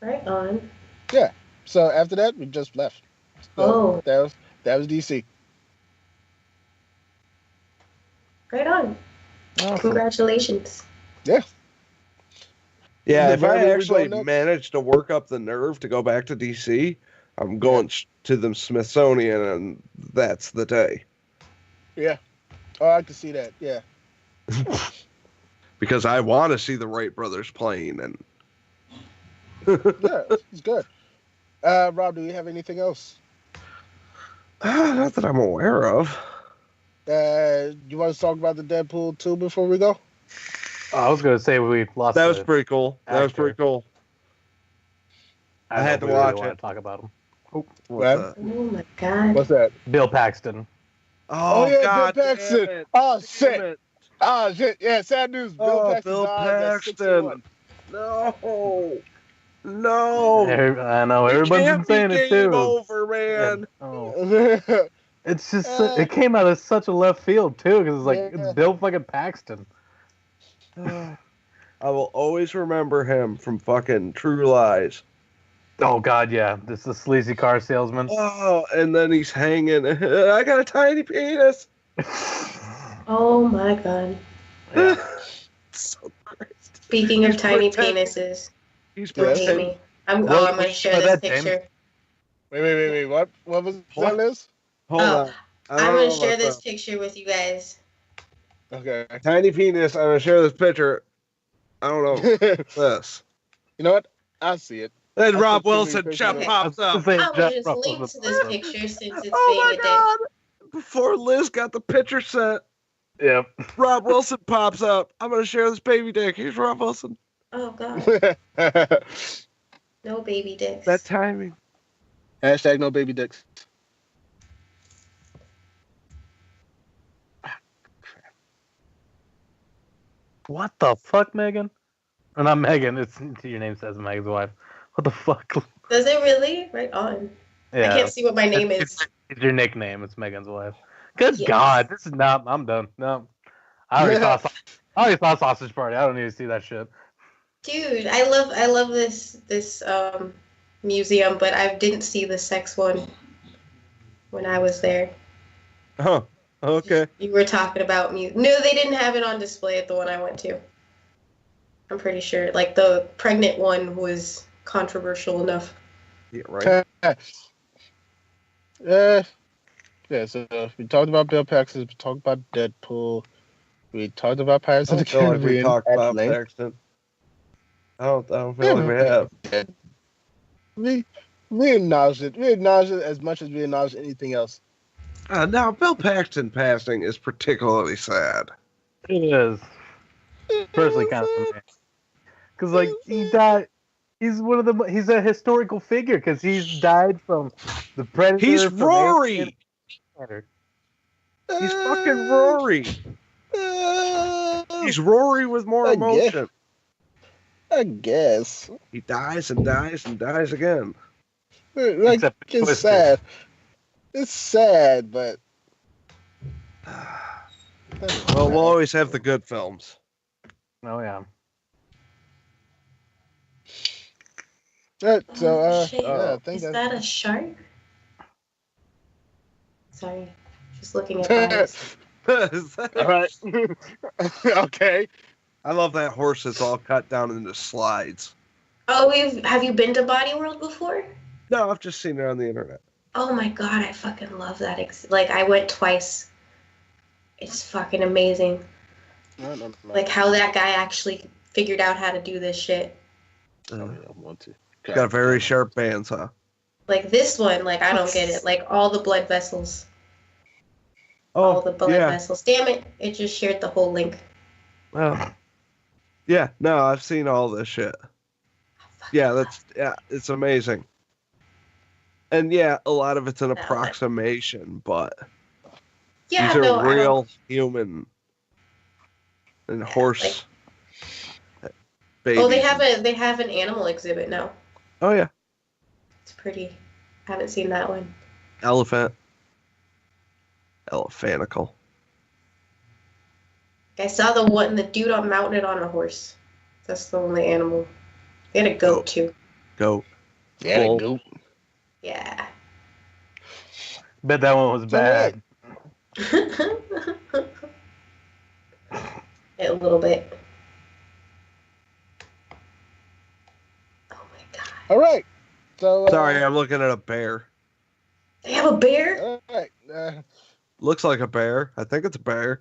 Right on. Yeah. So after that, we just left. So that was DC. Right on. Awesome. Congratulations. Yeah. Yeah, if Where I we actually going next? manage to work up the nerve to go back to DC, I'm going to the Smithsonian, and that's the day. Yeah. Oh, I can see that. Yeah. Because I want to see the Wright brothers playing, and Yeah, it's good. Rob, do you have anything else? not that I'm aware of. You want to talk about the Deadpool 2 before we go? I was gonna say we lost. That was the pretty cool. That was actor. pretty cool. I had to don't know if we watch really it. want to talk about him. What's What? that? Oh my god. What's that? Bill Paxton. Oh, yeah, God, Bill damn Paxton. it. Oh, Damn shit. it. Oh, shit. Yeah, sad news. Bill died at Paxton. 61. No. No. I know everybody's been saying it game too. over, man. Oh. It's just it came out of such a left field too, because it's like it's Bill fucking Paxton. I will always remember him from fucking True Lies. Oh god, yeah, this is the sleazy car salesman. Oh, and then he's hanging. I got a tiny penis. Oh my god. Yeah. So crazy. Speaking of He's tiny pretending- penises, He's don't hate pretending. me. I'm Well, gonna share oh, this that, James. picture. Wait. What was What? that, Liz? Hold Oh, on. I I'm don't gonna know share about this that. picture with you guys. Okay. Tiny penis. I'm gonna share this picture. I don't know You this. know what? I see it. Then I Rob see too many Wilson pictures just of it. pops up. I'm gonna just link to this picture since it's Oh my Baby Day. god! Before Liz got the picture set, Yep. Rob Wilson pops up. I'm gonna share this baby dick. Here's Rob Wilson. Oh god, no baby dicks. That timing. Hashtag no baby dicks. What the fuck, Megan? Or not Megan? It's your name says Megan's wife. What the fuck? Does it really? Right on. Yeah. I can't see what my name is. It's your nickname. It's Megan's wife. Good Yes. God, this is not. I'm done. No, I already saw Sausage Party. I don't need to see that shit. Dude, I love this museum, but I didn't see the sex one when I was there. Huh. Okay. You were talking about No, they didn't have it on display at the one I went to. I'm pretty sure. Like the pregnant one was controversial enough. Yeah, right. Yeah, so we talked about Bill Paxton, we talked about Deadpool, we talked about Pirates I of the don't feel like we Caribbean talked at about length. Paxton. I don't feel like we have. We acknowledged it. We acknowledged it as much as we acknowledged anything else. Now, Bill Paxton passing is particularly sad. It is. Personally, kind of, because like he died. He's one of the. He's a historical figure because he's died from the Predator. He's from Rory. Alien. He's fucking Rory. He's Rory with more emotion. I guess. He dies and dies and dies again. Like, Except it's Twister. sad. It's sad, but Well, we'll always have the good films. Oh yeah. So, shit. yeah, I think Is that's that a shark? Sorry, just looking at bios. all right. Okay. I love that horse that's all cut down into slides. Oh, have you been to Body World before? No, I've just seen it on the internet. Oh my god, I fucking love that. Like, I went twice. It's fucking amazing. No. Like, how that guy actually figured out how to do this shit. I want to. Got very sharp bands, huh? Like, this one, like, I don't get it. Like, all the blood vessels. All the blood vessels. Damn it, it just shared the whole link. Well, yeah, no, I've seen all this shit. Yeah, it's amazing. And yeah, a lot of it's an approximation, but Yeah, these are no, real human and horse babies. Oh, they have an animal exhibit now. Oh yeah, It's pretty. I haven't seen that one. Elephantical. I saw the dude mounted on a horse. That's the only animal. They had a goat too. Goat. Yeah, Bull. goat. Yeah. Bet that one was bad. A little bit. Oh my god. All right. So Sorry, I'm looking at a bear. They have a bear? All right. Looks like a bear. I think it's a bear.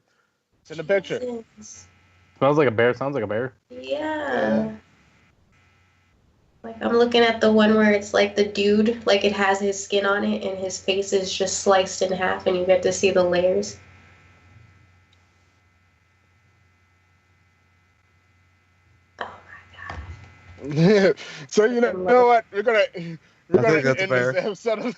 It's in the picture. Jesus. Smells like a bear. Sounds like a bear. Yeah. Like, I'm looking at the one where it's like the dude, like it has his skin on it and his face is just sliced in half and you get to see the layers. Oh my god. So you know what? We're gonna think that's a end bear. this episode of.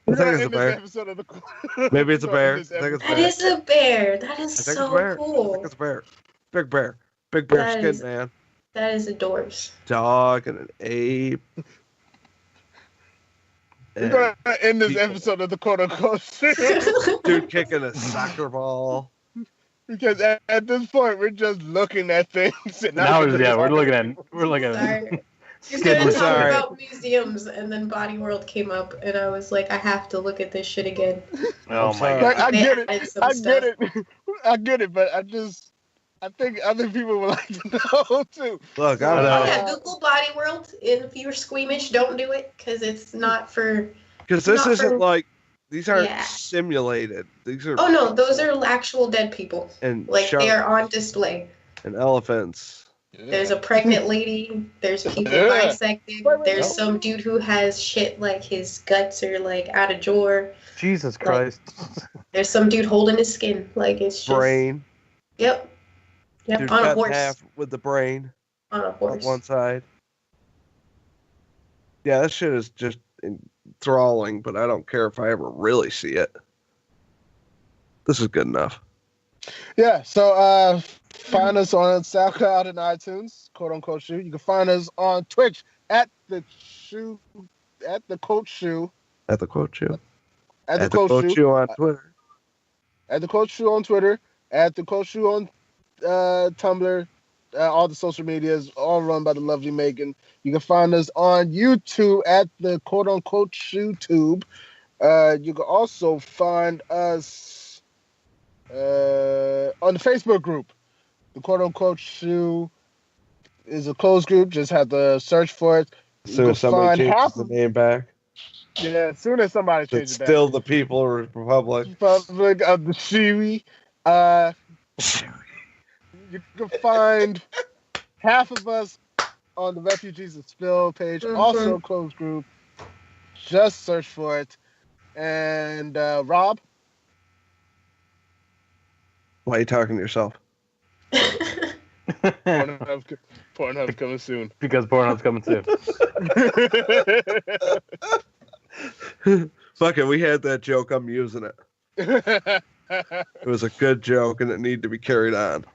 I think it's a bear. Maybe it's a bear. I think it's a That bear. is a bear. That is I think so it's a bear. I cool. think it's a bear. Big bear. Big bear That skin, is- man. That is adorbs. Dog and an ape. We're And gonna end this people. episode of the quote unquote dude kicking a soccer ball. because at this point we're just looking at things. And Now not- we're looking at Sorry. You Skid started was talking sorry. about museums, and then Body World came up, and I was like, I have to look at this shit again. Oh I'm my sorry. god. Like, I They get it. added some I stuff. get it. I get it. But I think other people would like to know too. Look, I know. Oh, yeah, Google Body World. If you're squeamish, don't do it, because it's not for... because this not isn't for- like these aren't Yeah. simulated. These are Oh, no, those are actual dead people. and Like, sharks they are on display. and elephants. There's a pregnant lady. There's people Yeah. bisected. There's some dude who has shit like his guts are like out of drawer. Jesus Christ. There's some dude holding his skin. Like it's just Brain. Yep. Yep. Dude On a cut in horse. half with the brain On a on horse. one side. Yeah, that shit is just enthralling, but I don't care if I ever really see it. This is good enough. Yeah, so find us on SoundCloud and iTunes, quote unquote shoe. You can find us on Twitch at the Coach Shoe. At the quote shoe. At the Coach Shoe. on Twitter. At the Coach Shoe on Twitter. At the Coach Shoe on Tumblr. All the social medias, all run by the lovely Megan. You can find us on YouTube at the quote unquote Shoe Tube. You can also find us on the Facebook group. The quote unquote Shoe is a closed group. Just have to search for it. As soon as somebody changes the name back. Yeah, as soon as somebody It's changes still the People Republic. Republic of the Shiwi. You can find half of us on the Refugees of Spill page, also closed group. Just search for it. And Rob? Why are you talking to yourself? Pornhub's coming soon. Because Pornhub's coming soon. Fuck it, we had that joke. I'm using it. It was a good joke, and it needed to be carried on.